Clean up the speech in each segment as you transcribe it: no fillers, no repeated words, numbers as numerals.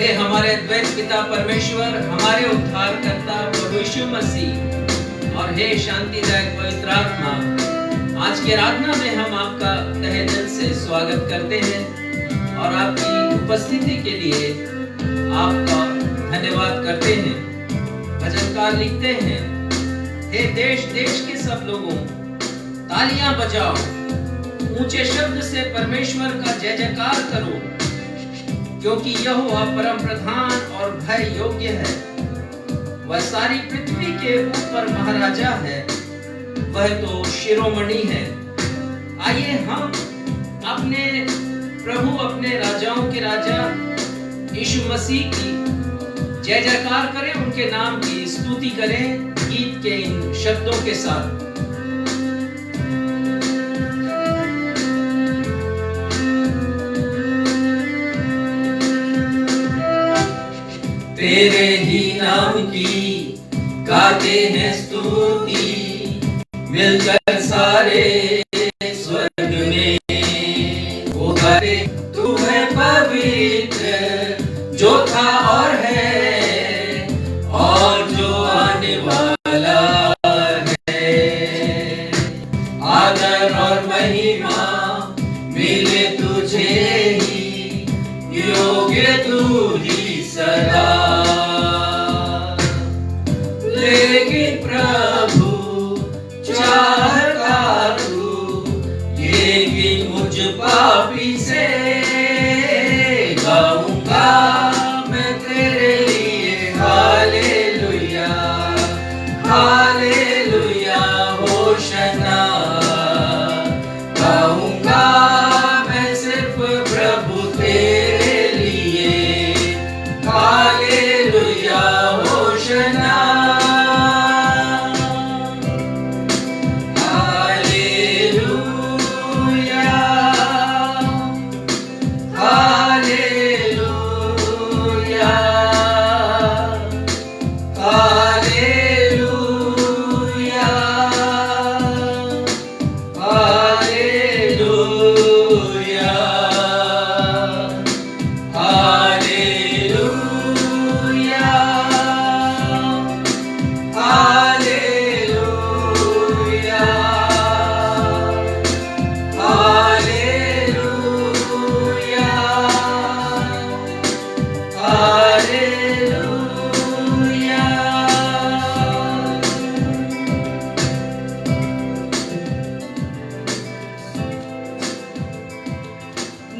हे हमारे द्वैत पिता परमेश्वर, हमारे उद्धारकर्ता प्रभु यीशु मसीह और हे शांतिदायक पवित्र आत्मा, आज की आराधना में हम आपका तहे दिल से स्वागत करते हैं और आपकी उपस्थिति के लिए आपका धन्यवाद करते हैं। भजनकार लिखते हैं, हे देश देश के सब लोगों तालियां बजाओ, ऊंचे शब्द से परमेश्वर का जय जयकार करो, क्योंकि यहोवा परम प्रधान और भय योग्य है। वह सारी पृथ्वी के ऊपर महाराजा है, वह तो शिरोमणि है। आइए हम अपने प्रभु, अपने राजाओं के राजा यीशु मसीह की जय जयकार करें, उनके नाम की स्तुति करें गीत के इन शब्दों के साथ। तेरे ही नाम की गाते हैं स्तुति, मिलकर सारे स्वर्ग में वो गाते, तू है पवित्र जो था और है और जो आने वाला है। आदर और महिमा मिले तुझे ही, योग्य तू ही सदा। लेकिन प्रभु चाहता तू ये कि मुझ पापी से गाऊंगा मैं तेरे लिए हालेलुया, हालेलुया होशना। गाऊंगा मैं सिर्फ प्रभु तेरे लिए, हालेलुया होशना।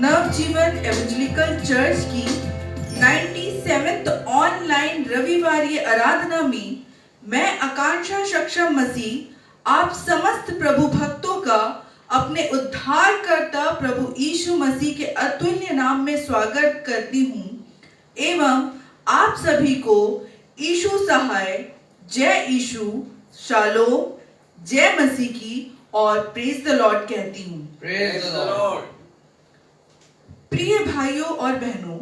नवजीवन एवेंजेलिकल चर्च की 97th ऑनलाइन रविवारी आराधना में मैं आकांक्षा सक्षम मसीह आप समस्त प्रभु भक्तों का अपने उद्धारकर्ता प्रभु यीशु मसीह के अतुल्य नाम में स्वागत करती हूँ एवं आप सभी को यीशु सहाय, जय यीशु, शालोम, जय मसीह की और प्रेज द लॉर्ड कहती हूँ। Praise the Lord. प्रिय भाइयों और बहनों,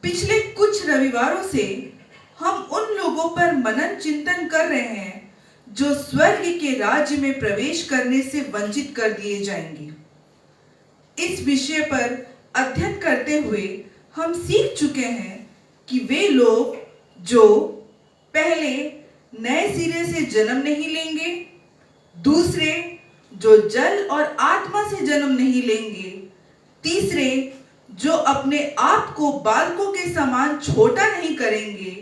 पिछले कुछ रविवारों से हम उन लोगों पर मनन चिंतन कर रहे हैं जो स्वर्ग के राज्य में प्रवेश करने से वंचित कर दिए जाएंगे। इस विषय पर अध्ययन करते हुए हम सीख चुके हैं कि वे लोग जो पहले नए सिरे से जन्म नहीं लेंगे, दूसरे जो जल और आत्मा से जन्म नहीं लेंगे, तीसरे जो अपने आप को बालकों के समान छोटा नहीं करेंगे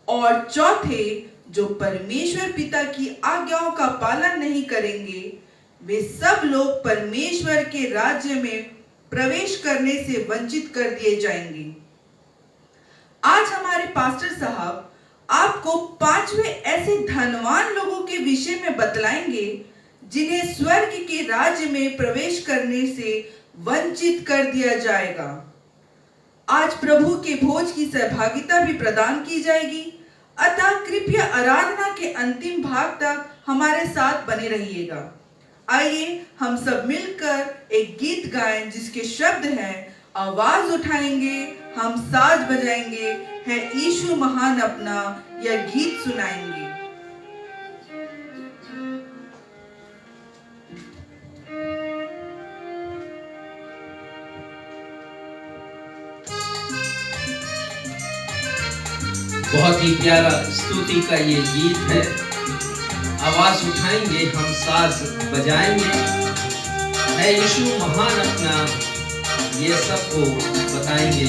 और चौथे जो परमेश्वर पिता की आज्ञाओं का पालन नहीं करेंगे, वे सब लोग परमेश्वर के राज्य में प्रवेश करने से वंचित कर दिए जाएंगे। आज हमारे पास्टर साहब आपको 5वें ऐसे धनवान लोगों के विषय में बतलाएंगे जिन्हें स्वर्ग के राज्य में प्रवेश करने से वंचित कर दिया जाएगा। आज प्रभु के भोज की सहभागिता भी प्रदान की जाएगी, अतः कृपया आराधना के अंतिम भाग तक हमारे साथ बने रहिएगा। आइए हम सब मिलकर एक गीत गाएं जिसके शब्द हैं, आवाज उठाएंगे, हम साज बजाएंगे, है यीशु महान अपना, यह गीत सुनाएंगे। बहुत ही प्यारा स्तुति का ये गीत है। आवाज उठाएंगे, हम साज बजाएंगे। है यीशु महान अपना, ये सबको बताएंगे।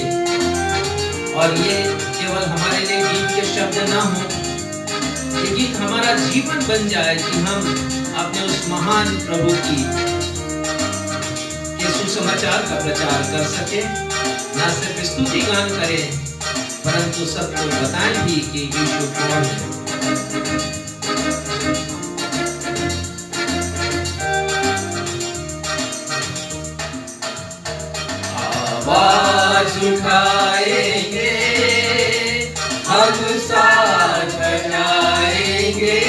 और ये केवल हमारे लिए गीत के शब्द ना हो, ये गीत हमारा जीवन बन जाए कि हम अपने उस महान प्रभु की ये सुसमाचार का प्रचार कर सके। ना सिर्फ स्तुति गान करें, परंतु सबको बताएं भी कि यीशु कौन है। आवाज उठाएंगे, हम साथ बजाएंगे,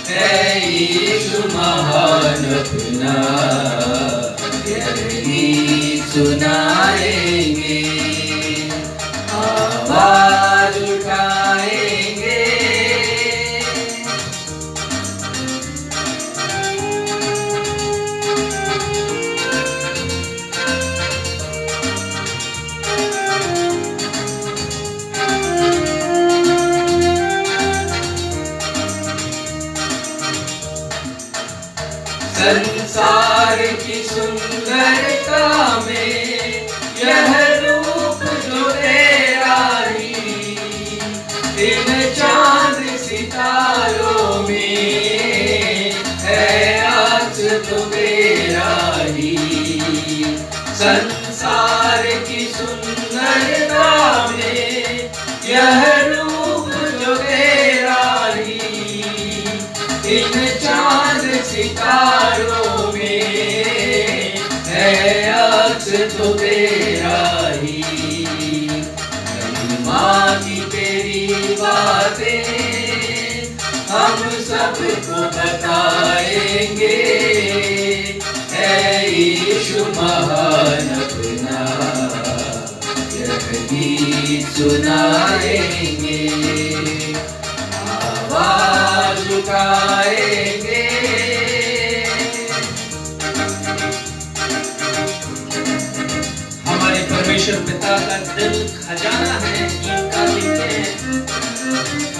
है यीशु महान अपना, गीत सुनाएंगे। आवाज उठाएंगे, संसार की सुंदरता में यह रूप जो तेरा ही, इन चांद सितारों में है आज तो तेरा ही। संसार की सुंदरता में यह रूप जो तेरा ही, इन चांद सितारों में है आज तो तेरा ही। माँ की तेरी बातें हम सबको बताएंगे, है यीशु महान अपना, यह गीत सुनाएंगे। आवाज उठाएंगे, हमारे परमेश्वर पिता का दिल खजाना है, गीत का लिखते हैं।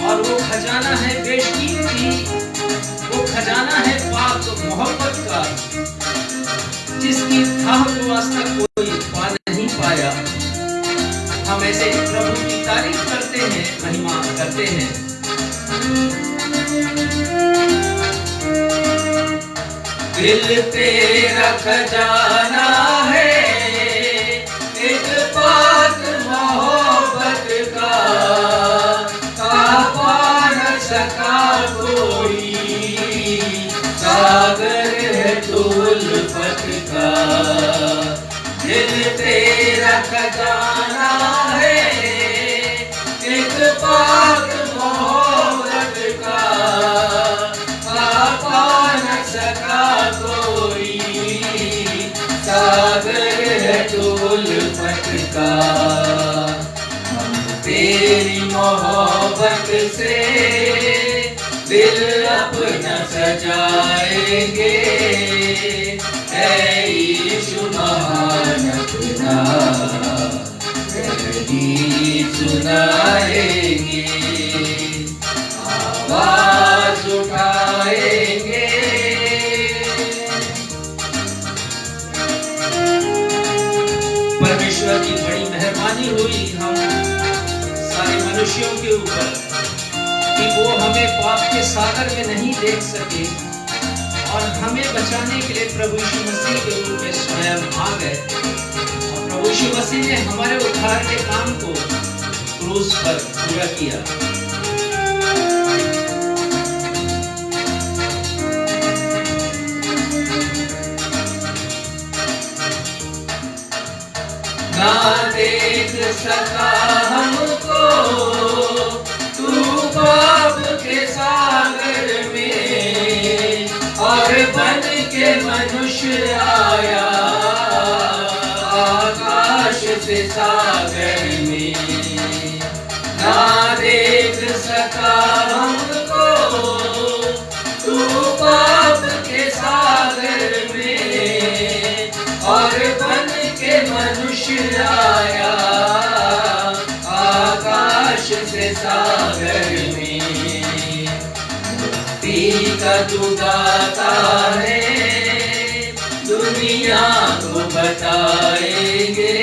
और वो खजाना है बेशकीमती, वो खजाना है पाक मोहब्बत का, जिसकी थाह को आज तक कोई पा नहीं पाया। हम ऐसे प्रभु की तारीफ करते हैं, महिमा करते हैं। दिल तेरा खजाना है, एक पाक मोहब्बत का, पा न सका कोई, सागर है तो उल्फत का। दिल तेरा खजाना है, एक पाक मोहब्बत का, पा न सका कोई, सागर है तो उल्फत का। हम तेरी मोहब्बत से दिल अपना सजाएंगे, है यीशु महान अपना, गीत सुनाएंगे। आवाज उठाएंगे, परमेश्वर की बड़ी मेहरबानी हुई हम सारे मनुष्यों के ऊपर कि वो हमें पाप के सागर में नहीं देख सके और हमें बचाने के लिए प्रभु यीशु मसीह के रूप में स्वयं आ गए। और प्रभु यीशु मसीह ने हमारे उद्धार के काम को क्रूस पर पूरा किया। ना देख सका हमको तू पाप के सागर में, और बन के मनुष्य आया आकाश से सागर में। ना देख सका हमको तू पाप के सागर में, और बन के मनुष्य आया आकाश से सागर में। मुक्ति का तू दाता है, दुनिया को बताएंगे,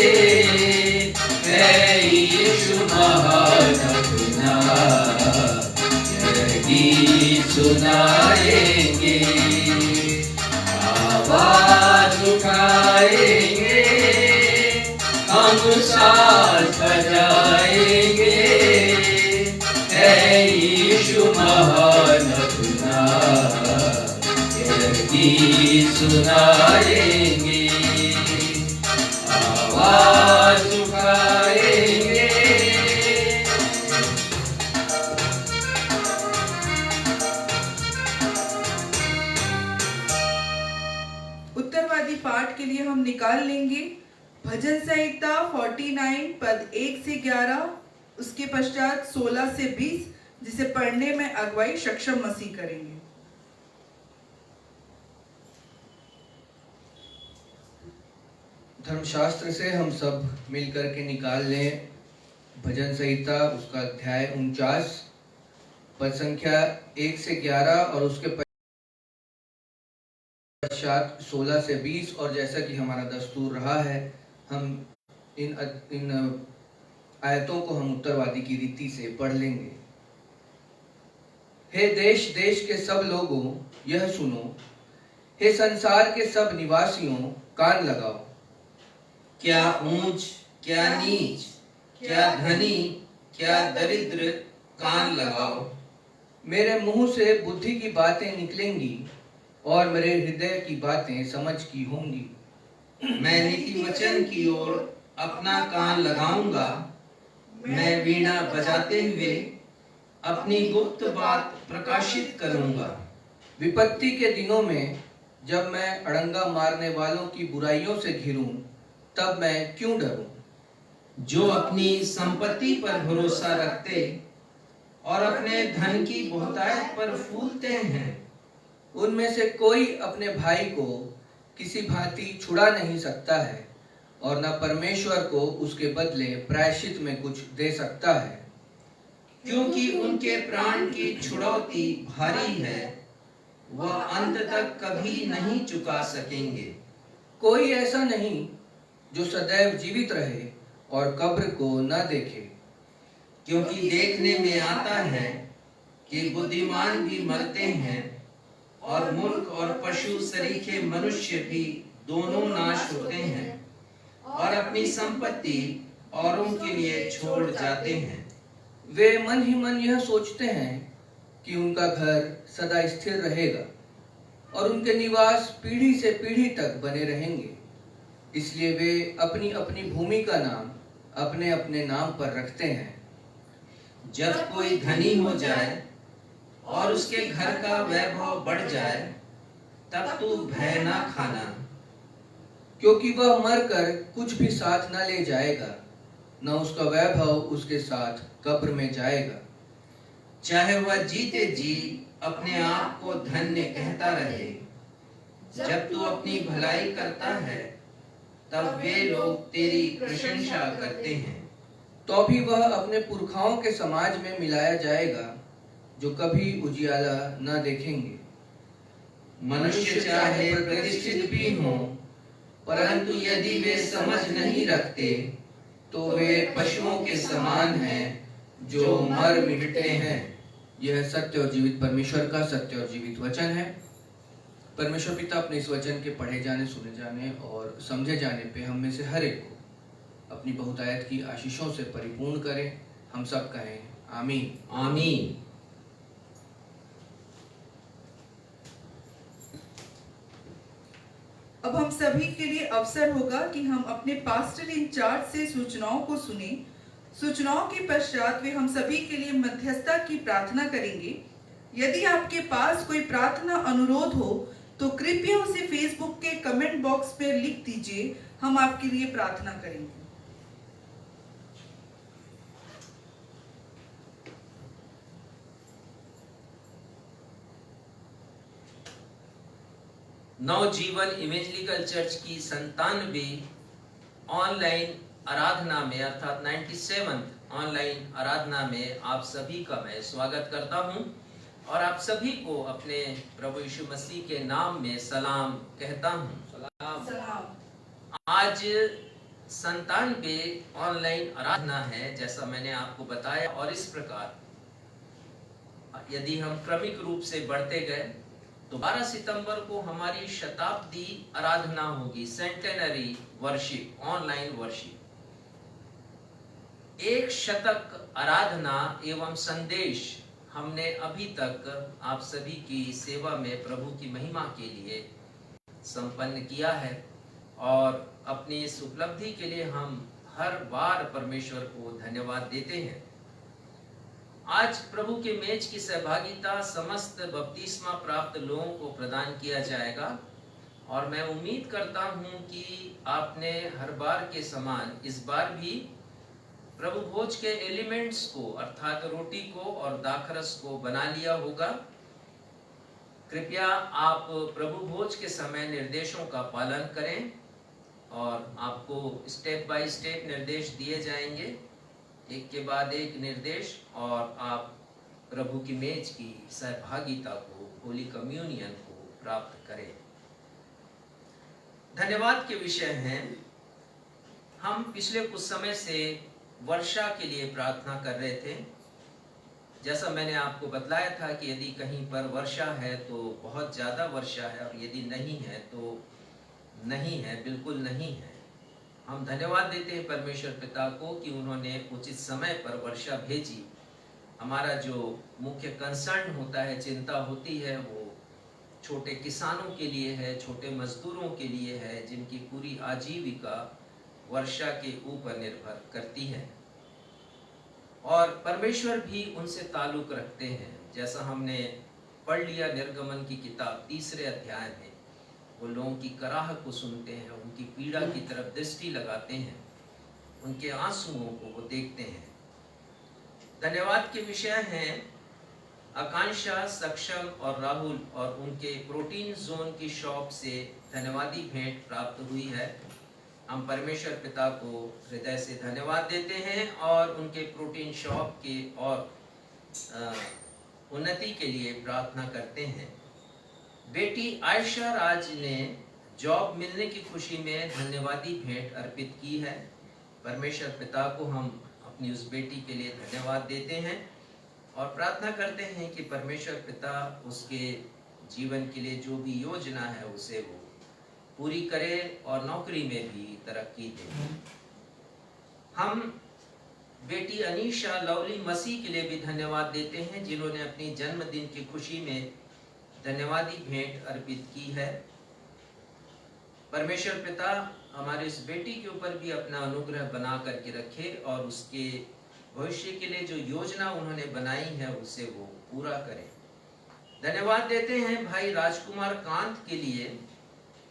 है यीशु महान अपना, यह गीत सुनाएंगे। आवाज उठाएंगे, हम साथ बजाएंगे, है यीशु महान अपना, यह गीत सुनाएंगे। आवाज उठाएंगे। उत्तरवादी पाठ के लिए हम निकाल लेंगे भजन संहिता 49 पद 1 से 11, उसके पश्चात 16 से 20, जिसे पढ़ने में अगुवाई सक्षम मसीह करेंगे। धर्मशास्त्र से हम सब मिलकर के निकाल लें भजन संहिता, उसका अध्याय 49 पद संख्या 1 से 11 और उसके पश्चात 16 से 20। और जैसा कि हमारा दस्तूर रहा है, हम इन आयतों को हम उत्तरवादी की रीति से पढ़ लेंगे। हे देश देश के सब लोगों यह सुनो, हे संसार के सब निवासियों कान लगाओ। क्या ऊंच क्या नीच, क्या धनी क्या दरिद्र, कान लगाओ। मेरे मुंह से बुद्धि की बातें निकलेंगी और मेरे हृदय की बातें समझ की होंगी। मैं नीति वचन की ओर अपना कान लगाऊंगा, मैं वीणा बजाते हुए अपनी गुप्त बात प्रकाशित करूंगा। विपत्ति के दिनों में जब मैं अड़ंगा मारने वालों की बुराइयों से घिरूं, तब मैं क्यों डरूं? जो अपनी संपत्ति पर भरोसा रखते और अपने धन की बहुतायत पर फूलते हैं, उनमें से कोई अपने भाई को किसी भांति छुड़ा नहीं सकता है और न परमेश्वर को उसके बदले प्रायश्चित में कुछ दे सकता है। क्योंकि उनके प्राण की छुड़ौती भारी है, वह अंत तक कभी नहीं चुका सकेंगे। कोई ऐसा नहीं जो सदैव जीवित रहे और कब्र को न देखे। क्योंकि देखने में आता है कि बुद्धिमान भी मरते हैं और मूर्ख और पशु सरीखे मनुष्य भी दोनों नाश होते हैं और अपनी संपत्ति औरों के लिए छोड़ जाते हैं। वे मन ही मन यह सोचते हैं कि उनका घर सदा स्थिर रहेगा और उनके निवास पीढ़ी से पीढ़ी तक बने रहेंगे। इसलिए वे अपनी अपनी भूमि का नाम अपने अपने नाम पर रखते हैं। जब कोई धनी हो जाए और उसके घर का वैभव बढ़ जाए, तब तू भय ना खाना, क्योंकि वह मरकर कुछ भी साथ न ले जाएगा, न उसका वैभव उसके साथ कब्र में जाएगा। चाहे वह जीते जी अपने आप को धन्य कहता रहे, जब तू अपनी भलाई करता है, तब वे लोग तेरी प्रशंसा करते हैं। तो भी वह अपने पुरखाओं के समाज में मिलाया जाएगा, जो कभी उजियाला न देखेंगे। मनुष्य चाहे प्रतिष्ठित भी हों, परंतु यदि वे समझ नहीं रखते, तो वे पशुओं के समान हैं जो मर मिटते हैं। यह सत्य और जीवित परमेश्वर का सत्य और जीवित वचन है। परमेश्वर पिता अपने इस वचन के पढ़े जाने, सुने जाने और समझे जाने पे हम में से हर एक को अपनी बहुतायत की आशीषों से परिपूर्ण करें। हम सब कहें आमीन। आमीन। अब हम सभी के लिए अवसर होगा कि हम अपने पास्टर इंचार्ज से सूचनाओं को सुने। सूचनाओं के पश्चात वे हम सभी के लिए मध्यस्थता की प्रार्थना करेंगे। यदि आपके पास कोई प्रार्थना अनुरोध हो तो कृपया उसे फेसबुक के कमेंट बॉक्स पर लिख दीजिए, हम आपके लिए प्रार्थना करेंगे। नवजीवन इवेंजलिकल चर्च की 97वीं ऑनलाइन आराधना में अर्थात 97th ऑनलाइन आराधना में आप सभी का मैं स्वागत करता हूं और आप सभी को अपने प्रभु यीशु मसीह के नाम में सलाम कहता हूं। सलाम। आज 97 ऑनलाइन आराधना है, जैसा मैंने आपको बताया, और इस प्रकार यदि हम क्रमिक रूप से बढ़ते गए तो 12 सितंबर को हमारी शताब्दी आराधना होगी, सेंटेनरी वर्शिप, ऑनलाइन वर्शिप। एक शतक आराधना एवं संदेश हमने अभी तक आप सभी की सेवा में प्रभु की महिमा के लिए संपन्न किया है और अपनी इस उपलब्धि के लिए हम हर बार परमेश्वर को धन्यवाद देते हैं। आज प्रभु के मेज की सहभागिता समस्त बपतिस्मा प्राप्त लोगों को प्रदान किया जाएगा और मैं उम्मीद करता हूं कि आपने हर बार के समान इस बार भी प्रभु भोज के एलिमेंट्स को अर्थात रोटी को और दाखरस को बना लिया होगा। कृपया आप प्रभु भोज के समय निर्देशों का पालन करें और आपको स्टेप बाय स्टेप निर्देश दिए जाएंगे, एक के बाद एक निर्देश, और आप प्रभु की मेज की सहभागिता को, होली कम्युनियन को प्राप्त करें। धन्यवाद के विषय हैं, हम पिछले कुछ समय से वर्षा के लिए प्रार्थना कर रहे थे। जैसा मैंने आपको बतलाया था कि यदि कहीं पर वर्षा है तो बहुत ज़्यादा वर्षा है और यदि नहीं है तो नहीं है, बिल्कुल नहीं है। हम धन्यवाद देते हैं परमेश्वर पिता को कि उन्होंने उचित समय पर वर्षा भेजी। हमारा जो मुख्य कंसर्न होता है, चिंता होती है, वो छोटे किसानों के लिए है, छोटे मजदूरों के लिए है, जिनकी पूरी आजीविका वर्षा के ऊपर निर्भर करती है और परमेश्वर भी उनसे ताल्लुक रखते हैं। जैसा हमने पढ़ लिया निर्गमन की किताब 3 अध्याय में, वो लोगों की कराह को सुनते हैं, उनकी पीड़ा की तरफ दृष्टि लगाते हैं, उनके आंसुओं को वो देखते हैं। धन्यवाद के विषय हैं आकांक्षा, सक्षम और राहुल, और उनके प्रोटीन जोन की शॉप से धन्यवादी भेंट प्राप्त हुई है। हम परमेश्वर पिता को हृदय से धन्यवाद देते हैं और उनके प्रोटीन शॉप के और उन्नति के लिए प्रार्थना करते हैं। बेटी आयशा राज ने जॉब मिलने की खुशी में धन्यवादी भेंट अर्पित की है। परमेश्वर पिता को हम अपनी उस बेटी के लिए धन्यवाद देते हैं और प्रार्थना करते हैं कि परमेश्वर पिता उसके जीवन के लिए जो भी योजना है उसे वो पूरी करे और नौकरी में भी तरक्की दे। हम बेटी अनीशा लवली मसीह के लिए भी धन्यवाद देते हैं, जिन्होंने अपनी जन्मदिन की खुशी में धन्यवादी भेंट अर्पित की है। परमेश्वर पिता हमारे इस बेटी के ऊपर भी अपना अनुग्रह बना करके रखे और उसके भविष्य के लिए जो योजना उन्होंने बनाई है उसे वो पूरा करें। धन्यवाद देते हैं भाई राजकुमार कांत के लिए,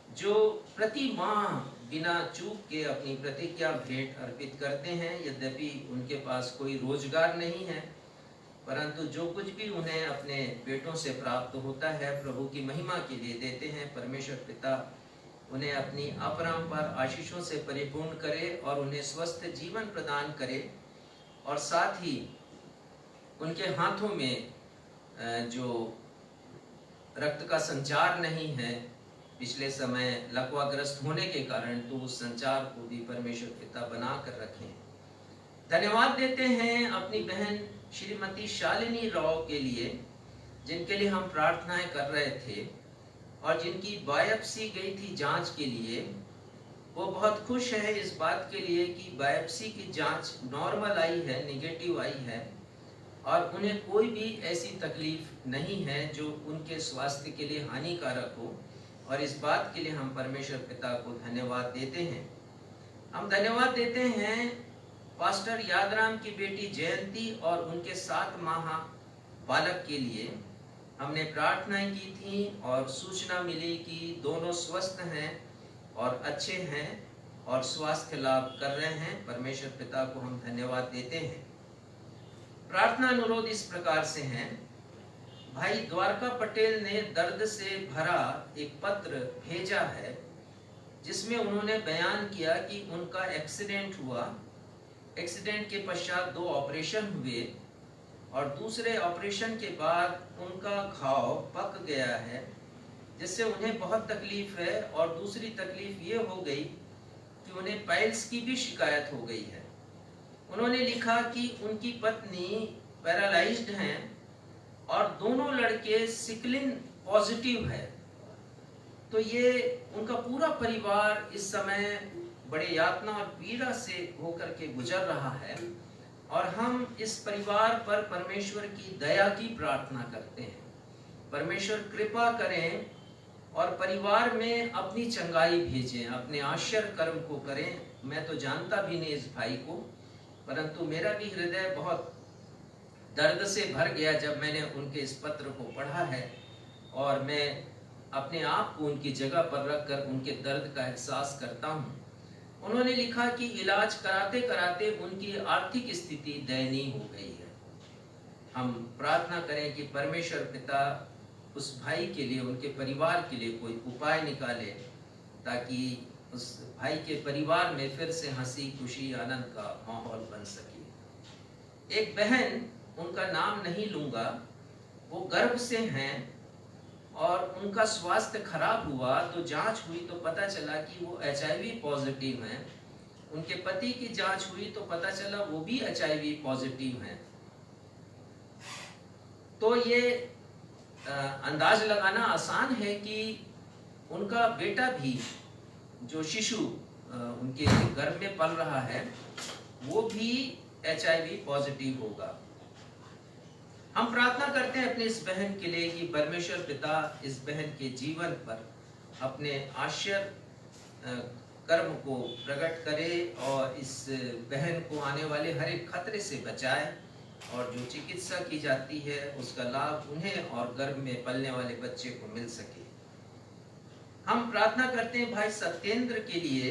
जो प्रति माह बिना चूक के अपनी प्रतिज्ञा भेंट अर्पित करते हैं। यद्यपि उनके पास कोई रोजगार नहीं है, परंतु जो कुछ भी उन्हें अपने बेटों से प्राप्त होता है प्रभु की महिमा के लिए देते हैं। परमेश्वर पिता उन्हें अपनी अपरंपार आशीषों से परिपूर्ण करे और उन्हें स्वस्थ जीवन प्रदान करे, और साथ ही उनके हाथों में जो रक्त का संचार नहीं है, पिछले समय लकवाग्रस्त होने के कारण, तो उस संचार को भी परमेश्वर पिता बना कर रखें। धन्यवाद देते हैं अपनी बहन श्रीमती शालिनी राव के लिए, जिनके लिए हम प्रार्थनाएं कर रहे थे और जिनकी बायोप्सी गई थी जांच के लिए। वो बहुत खुश है इस बात के लिए कि बायोप्सी की जांच नॉर्मल आई है, नेगेटिव आई है, और उन्हें कोई भी ऐसी तकलीफ नहीं है जो उनके स्वास्थ्य के लिए हानिकारक हो, और इस बात के लिए हम परमेश्वर पिता को धन्यवाद देते हैं। हम धन्यवाद देते हैं पास्टर यादराम की बेटी जयंती और उनके 7 माह बालक के लिए। हमने प्रार्थनाएं की थी और सूचना मिली कि दोनों स्वस्थ हैं और अच्छे हैं और स्वास्थ्य लाभ कर रहे हैं। परमेश्वर पिता को हम धन्यवाद देते हैं। प्रार्थना अनुरोध इस प्रकार से हैं। भाई द्वारका पटेल ने दर्द से भरा एक पत्र भेजा है, जिसमें उन्होंने बयान किया कि उनका एक्सीडेंट हुआ, एक्सीडेंट के पश्चात 2 ऑपरेशन हुए और दूसरे ऑपरेशन के बाद उनका घाव पक गया है, जिससे उन्हें बहुत तकलीफ है। और दूसरी तकलीफ ये हो गई कि उन्हें पाइल्स की भी शिकायत हो गई है। उन्होंने लिखा कि उनकी पत्नी पैरालाइज्ड हैं और दोनों लड़के सिकलिन पॉजिटिव है। तो ये उनका पूरा परिवार इस समय बड़े यातना और पीड़ा से होकर के गुजर रहा है और हम इस परिवार पर परमेश्वर की दया की प्रार्थना करते हैं। परमेश्वर कृपा करें और परिवार में अपनी चंगाई भेजें, अपने आश्चर्य कर्म को करें। मैं तो जानता भी नहीं इस भाई को, परंतु मेरा भी हृदय बहुत दर्द से भर गया जब मैंने उनके इस पत्र को पढ़ा है और मैं अपने आप को उनकी जगह पर रखकर उनके दर्द का एहसास करता हूँ। उन्होंने लिखा कि इलाज कराते कराते उनकी आर्थिक स्थिति दयनीय हो गई है। हम प्रार्थना करें कि परमेश्वर पिता उस भाई के लिए, उनके परिवार के लिए कोई उपाय निकाले ताकि उस भाई के परिवार में फिर से हंसी खुशी आनंद का माहौल बन सके। एक बहन, उनका नाम नहीं लूंगा, वो गर्भ से हैं और उनका स्वास्थ्य खराब हुआ तो जांच हुई तो पता चला कि वो HIV पॉजिटिव हैं। उनके पति की जांच हुई तो पता चला वो भी HIV पॉजिटिव हैं। तो ये अंदाज लगाना आसान है कि उनका बेटा भी, जो शिशु उनके गर्भ में पल रहा है, वो भी HIV पॉजिटिव होगा। हम प्रार्थना करते हैं अपने इस बहन के लिए कि परमेश्वर पिता इस बहन के जीवन पर अपने आश्चर्य कर्म को प्रकट करे और इस बहन को आने वाले हर एक खतरे से बचाए और जो चिकित्सा की जाती है उसका लाभ उन्हें और गर्भ में पलने वाले बच्चे को मिल सके। हम प्रार्थना करते हैं भाई सत्येंद्र के लिए,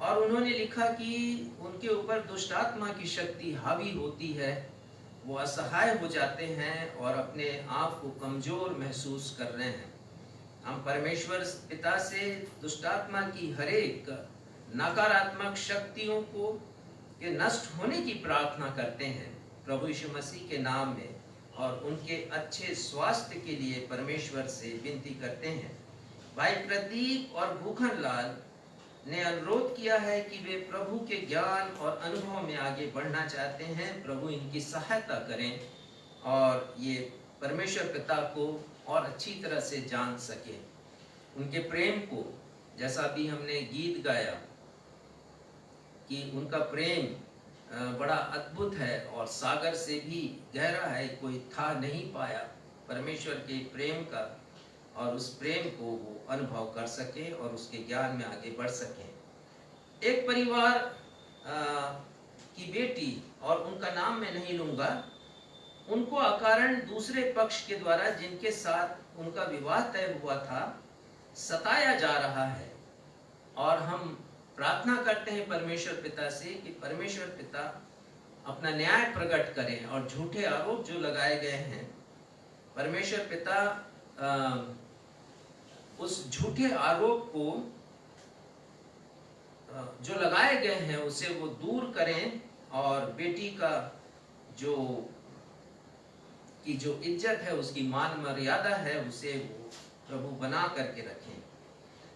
और उन्होंने लिखा कि उनके ऊपर दुष्ट आत्मा की शक्ति हावी होती है, वो असहाय हो जाते हैं और अपने आप को कमजोर महसूस कर रहे हैं। हम परमेश्वर पिता से दुष्ट आत्मा की हर एक नकारात्मक शक्तियों को के नष्ट होने की प्रार्थना करते हैं प्रभु यीशु मसीह के नाम में, और उनके अच्छे स्वास्थ्य के लिए परमेश्वर से विनती करते हैं। भाई प्रदीप और भूखन लाल ने अनुरोध किया है कि वे प्रभु के ज्ञान और अनुभव में आगे बढ़ना चाहते हैं। प्रभु इनकी सहायता करें और ये परमेश्वर पिता को और अच्छी तरह से जान सके। उनके प्रेम को, जैसा भी हमने गीत गाया कि उनका प्रेम बड़ा अद्भुत है और सागर से भी गहरा है, कोई था नहीं पाया परमेश्वर के प्रेम का, और उस प्रेम को वो अनुभव कर सके और उसके ज्ञान में आगे बढ़ सके। एक परिवार की बेटी, और उनका नाम मैं नहीं लूंगा, उनको अकारण दूसरे पक्ष के द्वारा जिनके साथ उनका विवाह तय हुआ था सताया जा रहा है, और हम प्रार्थना करते हैं परमेश्वर पिता से कि परमेश्वर पिता अपना न्याय प्रकट करें और झूठे आरोप जो लगाए गए हैं, परमेश्वर पिता उस झूठे आरोप को जो लगाए गए हैं उसे वो दूर करें और बेटी का जो इज्जत है, उसकी मान मर्यादा है, उसे वो प्रभु बना करके रखें।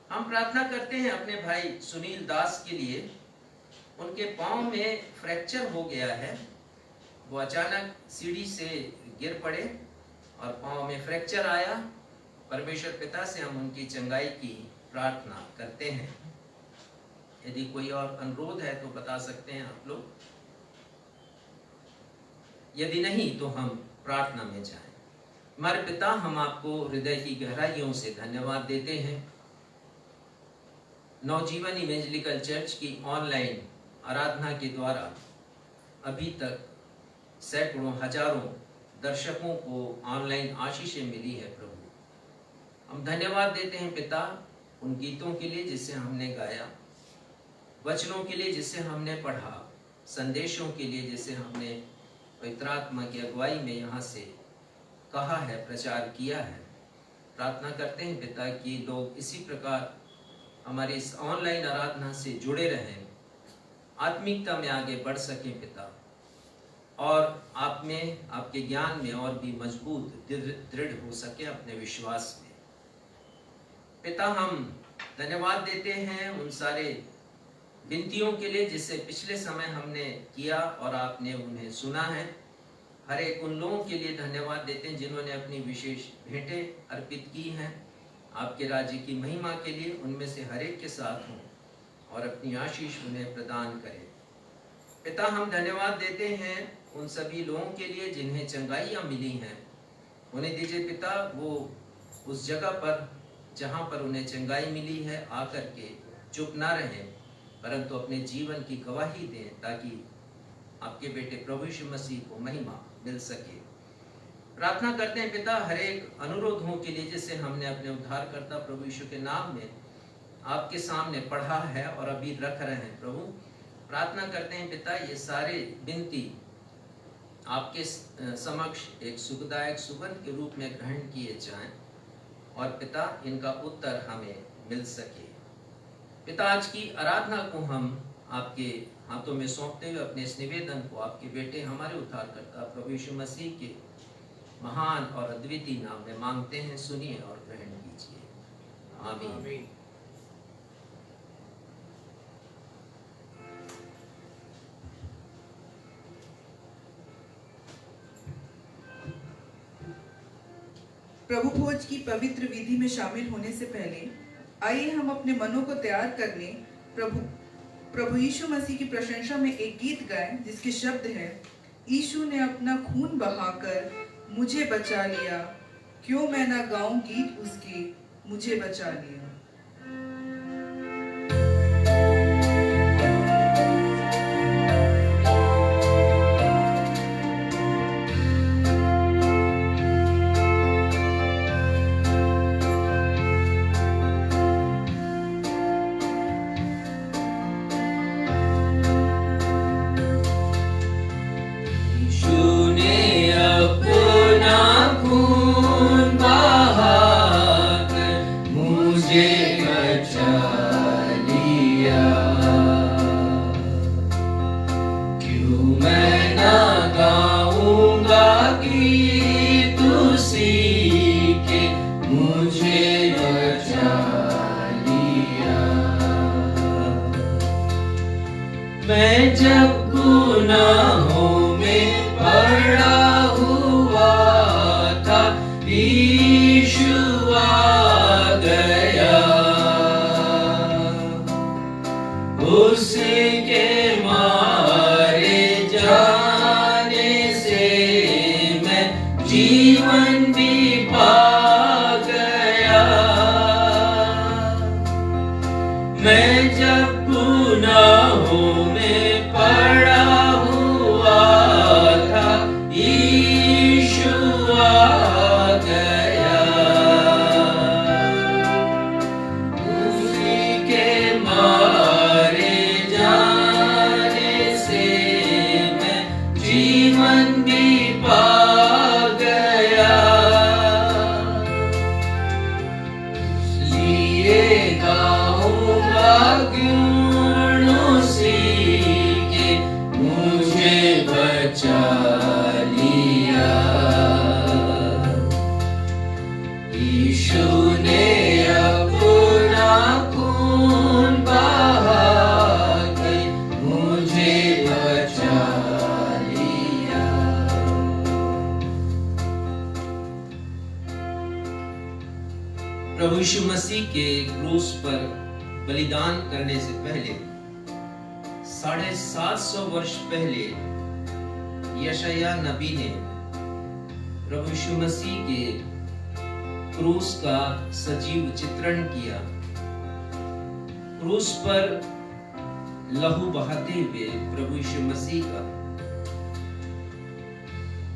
हम प्रार्थना करते हैं अपने भाई सुनील दास के लिए। उनके पांव में फ्रैक्चर हो गया है, वो अचानक सीढ़ी से गिर पड़े और पांव में फ्रैक्चर आया। परमेश्वर पिता से हम उनकी चंगाई की प्रार्थना करते हैं। यदि कोई और अनुरोध है तो बता सकते हैं आप लोग, यदि नहीं तो हम प्रार्थना में जाएं। हमारे पिता, हम आपको हृदय की गहराइयों से धन्यवाद देते हैं। नवजीवन इवेंजेलिकल चर्च की ऑनलाइन आराधना के द्वारा अभी तक सैकड़ों हजारों दर्शकों को ऑनलाइन आशीषें मिली है। प्रभु, हम धन्यवाद देते हैं पिता उन गीतों के लिए जिसे हमने गाया, वचनों के लिए जिसे हमने पढ़ा, संदेशों के लिए जिसे हमने पवित्र आत्मा की अगुवाई में यहाँ से कहा है, प्रचार किया है। प्रार्थना करते हैं पिता कि लोग इसी प्रकार हमारे इस ऑनलाइन आराधना से जुड़े रहें, आत्मिकता में आगे बढ़ सकें पिता, और आप में, आपके ज्ञान में और भी मजबूत दृढ़ हो सके अपने विश्वास में। पिता, हम धन्यवाद देते हैं उन सारे विनतियों के लिए जिसे पिछले समय हमने किया और आपने उन्हें सुना है। हर एक उन लोगों के लिए धन्यवाद देते हैं जिन्होंने अपनी विशेष भेंटें अर्पित की हैं आपके राज्य की महिमा के लिए। उनमें से हर एक के साथ हों और अपनी आशीष उन्हें प्रदान करें। पिता, हम धन्यवाद देते हैं उन सभी लोगों के लिए जिन्हें चंगाइयाँ मिली हैं। उन्हें दीजिए पिता, वो उस जगह पर जहाँ पर उन्हें चंगाई मिली है आकर के चुप ना रहें, परंतु अपने जीवन की गवाही दें, ताकि आपके बेटे प्रभु यीशु मसीह को महिमा मिल सके। प्रार्थना करते हैं पिता, हर एक अनुरोधों के लिए जिसे हमने अपने उद्धारकर्ता प्रभु यीशु के नाम में आपके सामने पढ़ा है और अभी रख रहे हैं। प्रभु, प्रार्थना करते हैं पिता, ये सारे विनती आपके समक्ष एक सुखदायक सुगंध के रूप में ग्रहण किए जाएं और पिता, इनका उत्तर हमें मिल सके। पिता, आज की आराधना को हम आपके हाथों में सौंपते हुए अपने इस निवेदन को आपके बेटे हमारे उद्धारकर्ता प्रभु यीशु मसीह के महान और अद्वितीय नाम में मांगते हैं। सुनिए और ग्रहण कीजिए। आमीन। प्रभु भोज की पवित्र विधि में शामिल होने से पहले आइए हम अपने मनों को तैयार करने प्रभु यीशु मसीह की प्रशंसा में एक गीत गाएं, जिसके शब्द हैं, यीशु ने अपना खून बहाकर मुझे बचा लिया, क्यों मैं ना गाऊं गीत उसके, मुझे बचा लिया। मैं जब गुनाहों में पड़ा हुआ था, यीशु आ गया, उसके मारे जाने से मैं जीवन भी पा गया। मैं जब गुनाहों में पड़ा हुआ था, यीशु आ गया, उसी के मारे जाने से मैं जीवन भी पा गया। लिए गाऊंगा मुझे बचा लिया, यीशु ने अपना खून बहा के मुझे बचा लिया। प्रभु यीशु मसीह के क्रूस पर बलिदान करने से पहले 750 वर्ष पहले यशायाह नबी ने प्रभु यीशु मसीह के क्रूस का सजीव चित्रण किया। क्रूस पर लहू बहाते हुए प्रभु यीशु मसीह का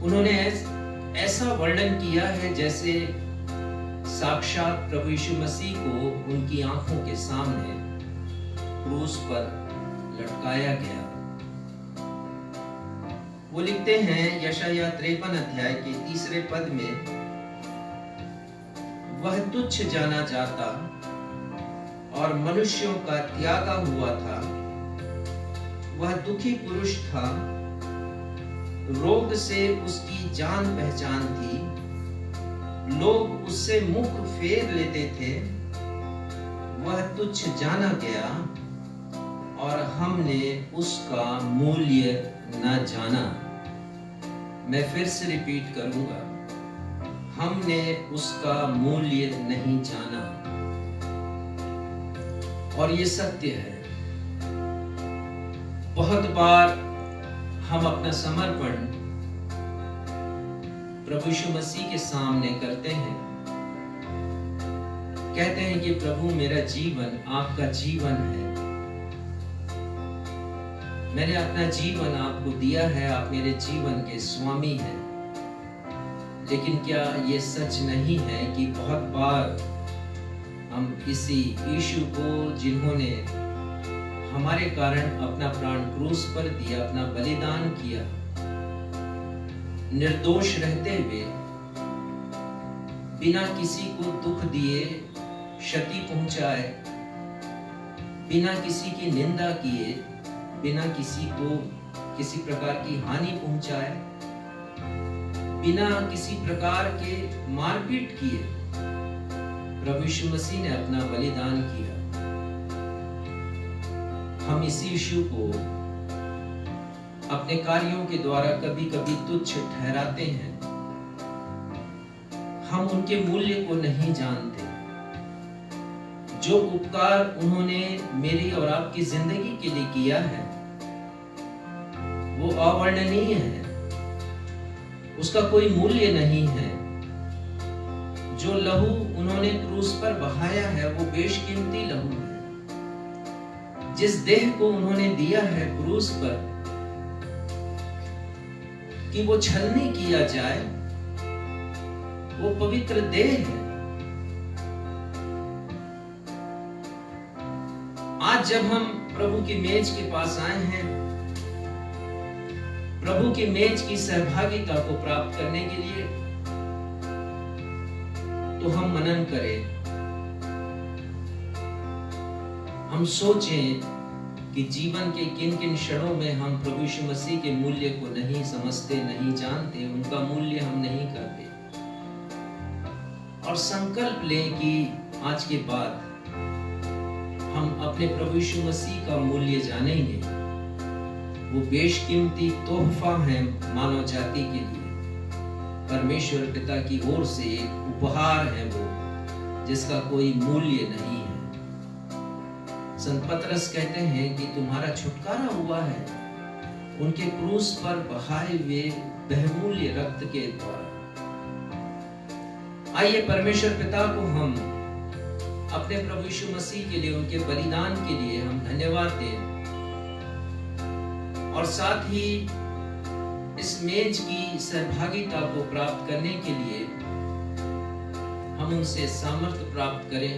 उन्होंने ऐसा वर्णन किया है जैसे साक्षात प्रभु यीशु मसीह को उनकी आंखों के सामने क्रूस पर लटकाया गया। वो लिखते हैं यशायाह 53 अध्याय के 3 पद में, वह तुच्छ जाना जाता और मनुष्यों का त्यागा हुआ था, वह दुखी पुरुष था, रोग से उसकी जान पहचान थी, लोग उससे मुख फेर लेते थे, वह तुच्छ जाना गया और हमने उसका मूल्य न जाना। मैं फिर से रिपीट करूंगा, हमने उसका मूल्य नहीं जाना। और ये सत्य है। बहुत बार हम अपना समर्पण प्रभु यीशु मसीह के सामने करते हैं, कहते हैं कि प्रभु मेरा जीवन आपका जीवन है, मैंने अपना जीवन आपको दिया है, आप मेरे जीवन के स्वामी हैं। लेकिन क्या ये सच नहीं है कि बहुत बार हम इसी यीशु को, जिन्होंने हमारे कारण अपना प्राण क्रूस पर दिया, अपना बलिदान किया, निर्दोष रहते हुए, बिना किसी को दुख दिए, क्षति पहुंचाए, बिना किसी की निंदा किए, बिना किसी को किसी प्रकार की हानि पहुंचाए, बिना किसी प्रकार के मारपीट किए, प्रभु यीशु मसीह ने अपना बलिदान किया। हम इसी यीशु को अपने कार्यों के द्वारा कभी कभी तुच्छ ठहराते हैं। हम उनके मूल्य को नहीं जानते। जो उपकार उन्होंने मेरी और आपकी जिंदगी के लिए किया है वो अवर्णनीय है, उसका कोई मूल्य नहीं है। जो लहू उन्होंने क्रूस पर बहाया है वो बेशकीमती लहू है। जिस देह को उन्होंने दिया है क्रूस पर कि वो छलनी किया जाए, वो पवित्र देह है। आज जब हम प्रभु की मेज के पास आए हैं, प्रभु की मेज की सहभागिता को प्राप्त करने के लिए, तो हम मनन करें, हम सोचें कि जीवन के किन किन क्षणों में हम प्रभु यीशु मसीह के मूल्य को नहीं समझते, नहीं जानते, उनका मूल्य हम नहीं करते। और संकल्प लें कि आज के बाद हम अपने प्रभु यीशु मसीह का मूल्य जानेंगे। वो बेशकीमती तोहफा है मानव जाति के लिए, परमेश्वर पिता की ओर से एक उपहार है वो, जिसका कोई मूल्य नहीं है। संत पतरस कहते हैं कि तुम्हारा छुटकारा हुआ है उनके क्रूस पर बहाए हुए बहुमूल्य रक्त के द्वारा। आइए परमेश्वर पिता को हम अपने प्रभु यीशु मसीह के लिए, उनके बलिदान के लिए हम धन्यवाद दें, और साथ ही इस मेज की सहभागिता को प्राप्त करने के लिए हम उनसे सामर्थ्य प्राप्त करें,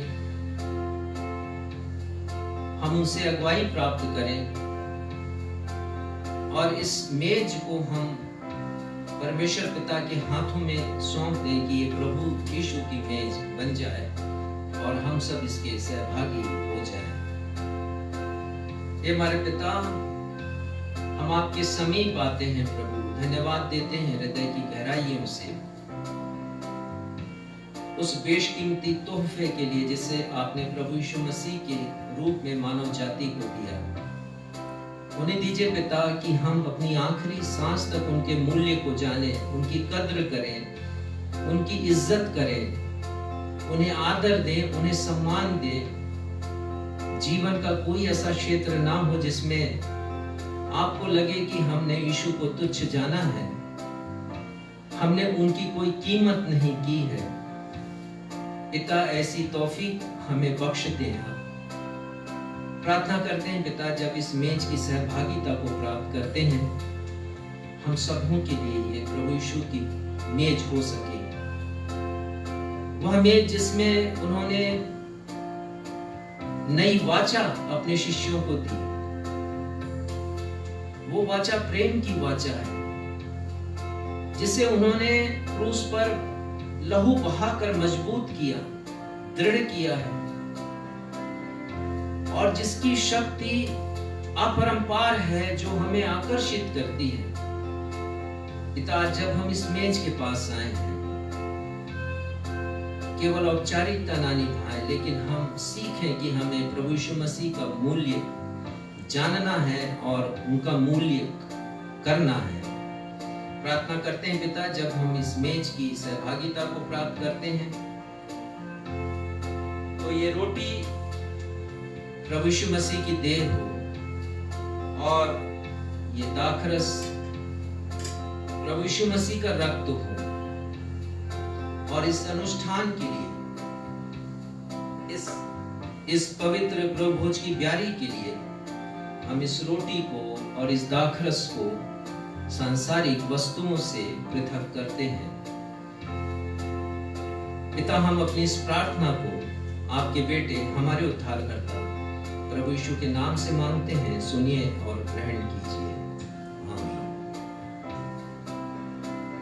हम उनसे अगुवाई प्राप्त करें, और इस मेज को हम परमेश्वर पिता के हाथों में सौंप दें कि ये प्रभु यीशु की मेज बन जाए और हम सब इसके सहभागी हो जाएं। हे हमारे पिता, हम आपके समीप आते हैं प्रभु, धन्यवाद देते हैं हृदय की गहराइयों से उस बेशकीमती तोहफे के लिए जिसे आपने प्रभु यीशु मसीह के रूप में मानव जाति को दिया। उन्हें दीजिए पिता कि हम अपनी आखिरी सांस तक उनके मूल्य को जानें, उनकी कद्र करें, उनकी इज्जत करें, उन्हें आदर दें, उन्हें सम्मान दें। जीवन का कोई ऐसा क्षेत्र ना हो जिसमें आपको लगे कि हमने यीशु को तुच्छ जाना है, हमने उनकी कोई कीमत नहीं की है। पिता, ऐसी तौफीक हमें बख्शते हैं। प्रार्थना करते हैं पिता, जब इस मेज की सहभागिता को प्राप्त करते हैं, हम सबों के लिए ये प्रभु यीशु की मेज हो सके। वह मेज जिसमें उन्होंने नई वाचा अपने शिष्यों को दी, वो वाचा प्रेम की वाचा है, जिसे उन्होंने क्रूस पर लहू बहाकर मजबूत किया, दृढ़ किया है, और जिसकी शक्ति अपरंपार है जो हमें आकर्षित करती है। पिता, जब हम इस मेज के पास आए हैं, केवल औपचारिकता ना निभाएं, लेकिन हम सीखें कि हमें प्रभु यीशु मसीह का मूल्य जानना है और उनका मूल्य करना है। प्रार्थना करते हैं पिता, जब हम इस मेज की सहभागिता को प्राप्त करते हैं तो ये रोटी प्रभु यीशु मसीह की देह हो और ये दाखरस प्रभु यीशु मसीह का रक्त हो। और इस अनुष्ठान के लिए, इस पवित्र प्रभु भोज की ब्यारी के लिए हम इस रोटी को और इस दाखरस को सांसारिक वस्तुओं से पृथक करते हैं। पिता, हम अपनी इस प्रार्थना को आपके बेटे हमारे उद्धारकर्ता प्रभु यीशु के नाम से मांगते हैं। सुनिए और ग्रहण कीजिए।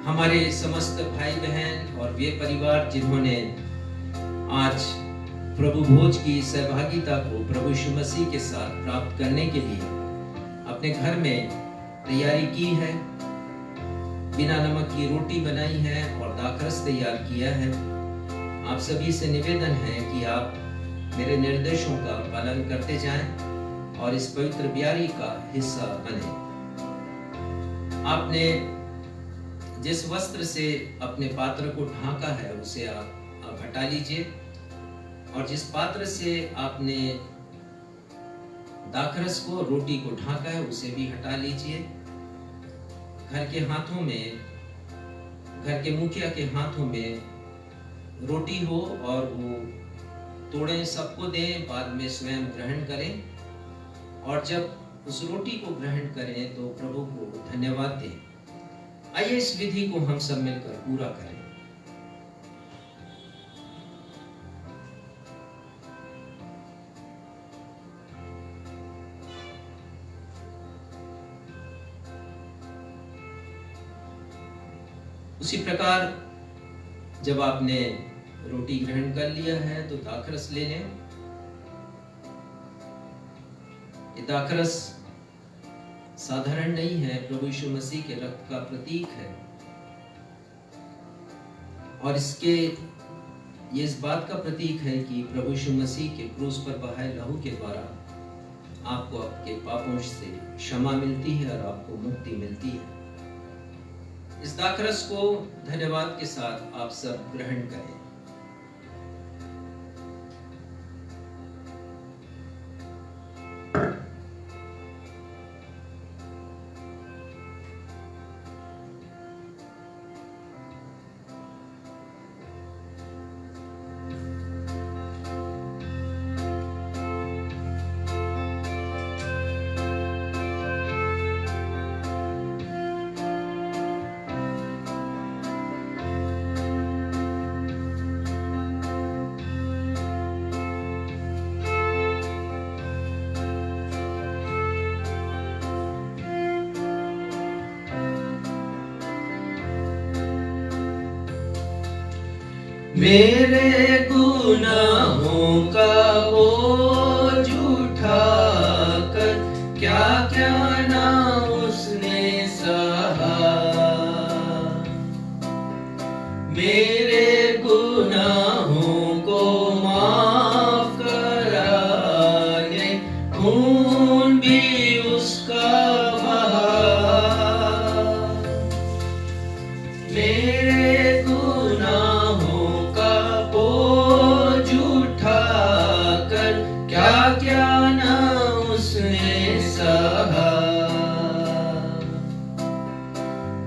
हमारे समस्त भाई बहन और वे परिवार जिन्होंने आज प्रभु भोज की सहभागिता को प्रभु यीशु मसीह के साथ प्राप्त करने के लिए अपने घर में तैयारी की है, बिना नमक की रोटी बनाई है और दाखरस तैयार किया है, आप सभी से निवेदन है कि आप मेरे निर्देशों का पालन करते जाएं और इस पवित्र ब्यारी का हिस्सा बने। आपने जिस वस्त्र से अपने पात्र को ढांका है उसे आप हटा लीजिए, और जिस पात्र से आपने दाखरस को, रोटी को ढांका है उसे भी हटा लीजिए। घर के हाथों में, घर के मुखिया के हाथों में रोटी हो और वो तोड़ें, सबको दें, बाद में स्वयं ग्रहण करें, और जब उस रोटी को ग्रहण करें तो प्रभु को धन्यवाद दें। आइए इस विधि को हम सब मिलकर पूरा करें। उसी प्रकार जब आपने रोटी ग्रहण कर लिया है तो दाखरस ले लें। ये दाखरस साधारण नहीं है, प्रभु यीशु मसीह के रक्त का प्रतीक है, और ये इस बात का प्रतीक है कि प्रभु यीशु मसीह के क्रूस पर बहाए लहू के द्वारा आपको आपके पापों से क्षमा मिलती है और आपको मुक्ति मिलती है। इस दाखरस को धन्यवाद के साथ आप सब ग्रहण करें। मेरे गुनाहों का बोझ उठाकर क्या क्या ना उसने सहा। मेरे गुनाहों को माफ कराने खून भी उसका बहा। मेरे गुनाहों का बोझ उठाकर क्या क्या ना उसने सहा।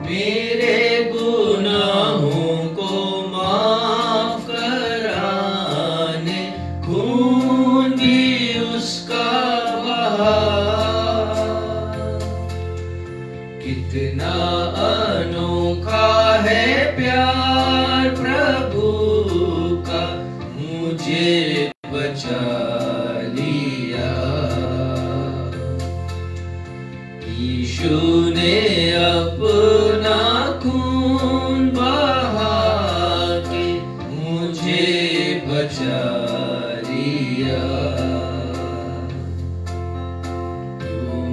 मेरे गुनाहों को माफ कराने खून भी उसका बहा। कितना अनोखा है प्यार प्रभु का, मुझे बचा लिया। यीशु ने अपना खून बहा के मुझे बचा लिया। क्यों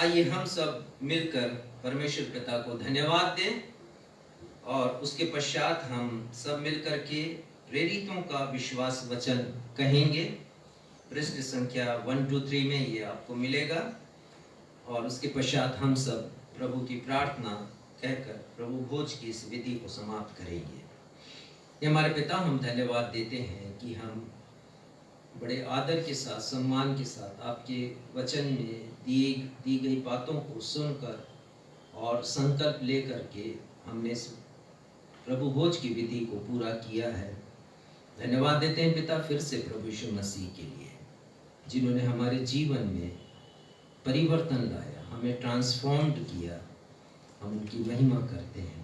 आइए हम सब मिलकर परमेश्वर पिता को धन्यवाद दें और उसके पश्चात हम सब मिलकर के प्रेरितों का विश्वास वचन कहेंगे। पृष्ठ संख्या 1, 2, 3 में ये आपको मिलेगा और उसके पश्चात हम सब प्रभु की प्रार्थना कहकर प्रभु भोज की इस विधि को समाप्त करेंगे। ये हमारे पिता, हम धन्यवाद देते हैं कि हम बड़े आदर के साथ, सम्मान के साथ आपके वचन में दी गई बातों को सुनकर और संकल्प लेकर के हमने इस प्रभु भोज की विधि को पूरा किया है। धन्यवाद देते हैं पिता फिर से प्रभु यीशु मसीह के लिए, जिन्होंने हमारे जीवन में परिवर्तन लाया, हमें ट्रांसफॉर्म्ड किया। हम उनकी महिमा करते हैं।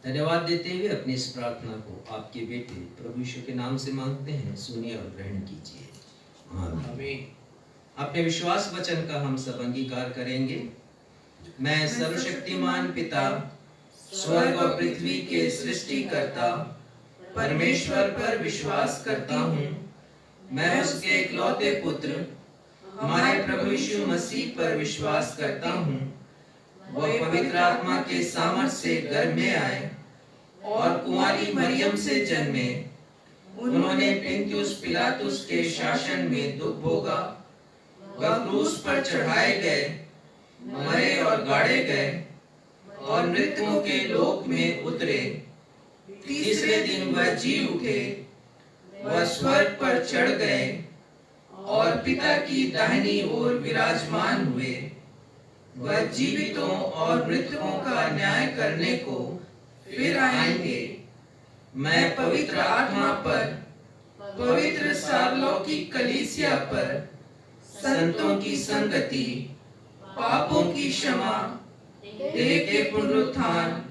धन्यवाद देते हुए अपनी इस प्रार्थना को आपके बेटे प्रभु यीशु के नाम से मांगते हैं, सुनिए और ग्रहण कीजिए। आमीन। अपने विश्वास वचन का हम सब अंगीकार करेंगे। मैं सर्वशक्तिमान पिता, स्वर्ग और पृथ्वी के सृष्टिकर्ता परमेश्वर पर विश्वास करता हूँ। मैं उसके इकलौते पुत्र हमारे प्रभु यीशु मसीह पर विश्वास करता हूँ। वह पवित्र आत्मा के सामर्थ्य से गर्भ में आए और कुंवारी मरियम से जन्मे। उन्होंने पुन्तियुस पिलातुस के शासन में दुख भोगा। वह क्रूस पर चढ़ाए गए, मरे और गाड़े गए और मृतकों के लोक में उतरे। तीसरे दिन वह जी उठे। वह स्वर्ग पर चढ़ गए और पिता की दाहिनी ओर विराजमान हुए। वह जीवितों और मृतकों का न्याय करने को फिर आएंगे। मैं पवित्र आत्मा पर, पवित्र सार्वलौकिक कलीसिया पर, संतों की संगति, पापों की क्षमा, देह के पुनरुत्थान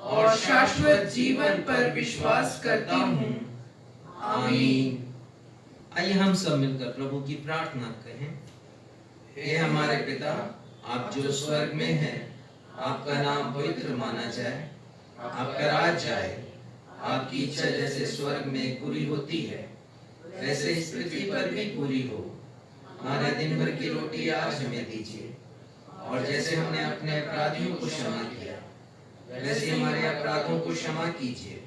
और शाश्वत जीवन पर विश्वास करता हूँ। आमीन। आइए हम सब मिलकर प्रभु की प्रार्थना कहें। हे हमारे पिता, आप जो स्वर्ग में हैं, आपका नाम पवित्र माना जाए। आपका राज आए। आपकी इच्छा जैसे स्वर्ग में पूरी होती है, वैसे इस पृथ्वी पर भी पूरी हो। हमारे दिन भर की रोटी आज हमें दीजिए और जैसे हमने अपने अपराधियों को क्षमा किया, वैसे हमारे अपराधों को क्षमा कीजिए।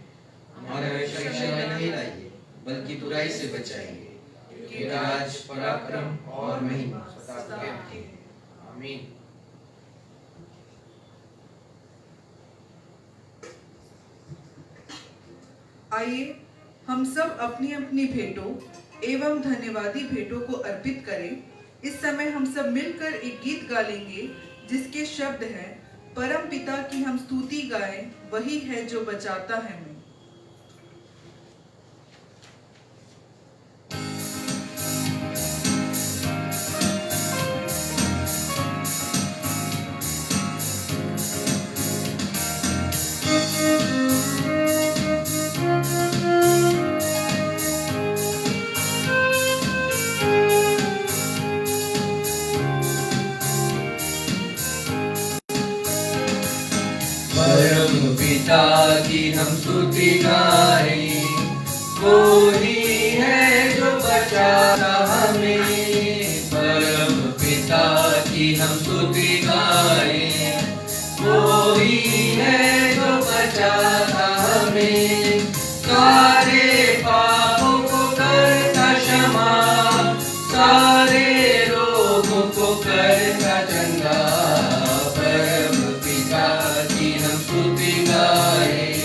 हमारे परीक्षा में नहीं लाइए, बल्कि बुराई से बचाइए, क्योंकि राज, पराक्रम और महिमा सदा आपकी है। आमीन। आइए हम सब अपनी अपनी भेंटों एवं धन्यवादी भेंटों को अर्पित करें। इस समय हम सब मिलकर एक गीत गा लेंगे जिसके शब्द हैं, परम पिता की हम स्तुति गाएं, वही है जो बचाता है हमें। परम पिता की हम स्तुति गाएं, वो ही है जो बचाता हमें। परम पिता की हम स्तुति गाएं, वो ही है जो बचाता हमें। सारे पापों को करता क्षमा, सारे रोगों को करता चंगा। परम पिता की हम स्तुति गाएं,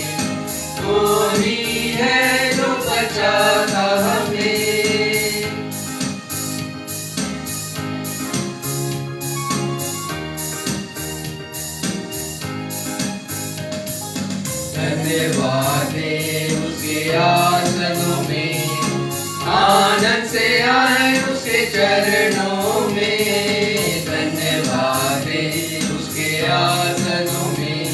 वो ही है जो बचाता हमें। धन्यवाद है उसके आसनों में, आनंद से आए उसके चरणों में। धन्यवाद है उसके आसनों में,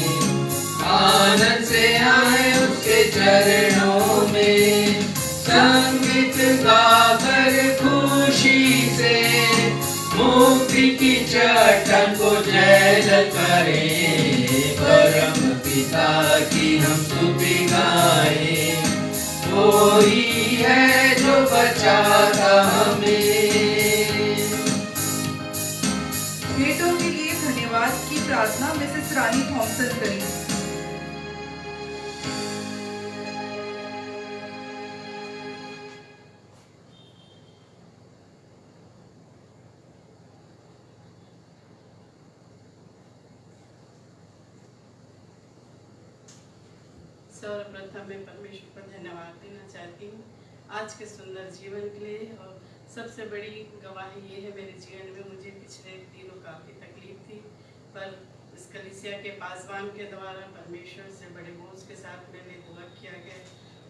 आनंद से आए उसके चरणों में। संगीत गाकर खुशी से मुक्ति की चट्टान को जय करें। परम पिता की हम स्तुति गाएं, वो ही है जो बचाता हमें। भेंटों के लिए की प्रार्थना मिसेस रानी थॉमसन करेंगी। सर्वप्रथम मैं परमेश्वर को धन्यवाद देना चाहती हूँ आज के सुंदर जीवन के लिए। और सबसे बड़ी गवाही ये है मेरे जीवन में, मुझे पिछले दिनों काफ़ी तकलीफ थी, पर इस कलीसिया के पासवान के द्वारा परमेश्वर से बड़े बोझ के साथ मैंने दुआ किया गया,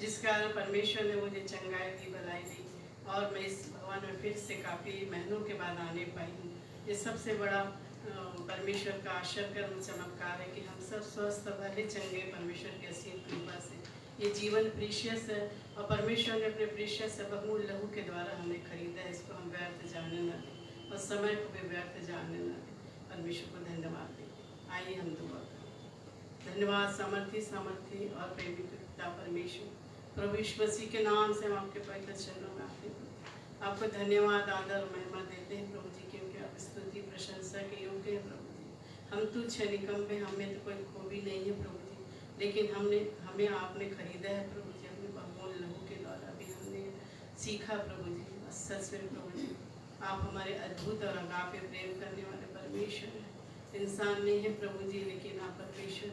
जिस कारण परमेश्वर ने मुझे चंगाई दी, भलाई दी और मैं इस भवन में फिर से काफ़ी महीनों के बाद आने पाई हूँ। ये सबसे बड़ा परमेश्वर का आश्चर्यकर्म चमत्कार है कि हम सब स्वस्थ भले चंगे परमेश्वर की असीम कृपा से। ये जीवन प्रीशियस है और परमेश्वर ने अपने प्रीशियस से बहुमूल्य लहू के द्वारा हमें खरीदा है। इसको हम व्यर्थ जाने न दें और समय को भी व्यर्थ जाने न दें। परमेश्वर को धन्यवाद दें। आइए हम दुआ करें। धन्यवाद सामर्थी और प्रेमी पिता परमेश्वर, प्रभु यीशु मसीह के नाम से हम आपके पवित्र चरणों में आते हैं। आपको धन्यवाद, आदर और महिमा देते हैं प्रभु जी, क्योंकि आप स्तुति प्रशंसा के योग्य हैं प्रभु जी। हम तुच्छ निकम्मे, हमें तो कोई खूबी नहीं है प्रभु जी, लेकिन हमें आपने खरीदा है प्रभु जी, अपने बहुमूल्य लहू के द्वारा भी हमने सीखा प्रभु जी। सच में प्रभु जी आप हमारे अद्भुत और अगापे प्रेम करने वाले परमेश्वर हैं। इंसान नहीं है प्रभु जी, लेकिन आप परमेश्वर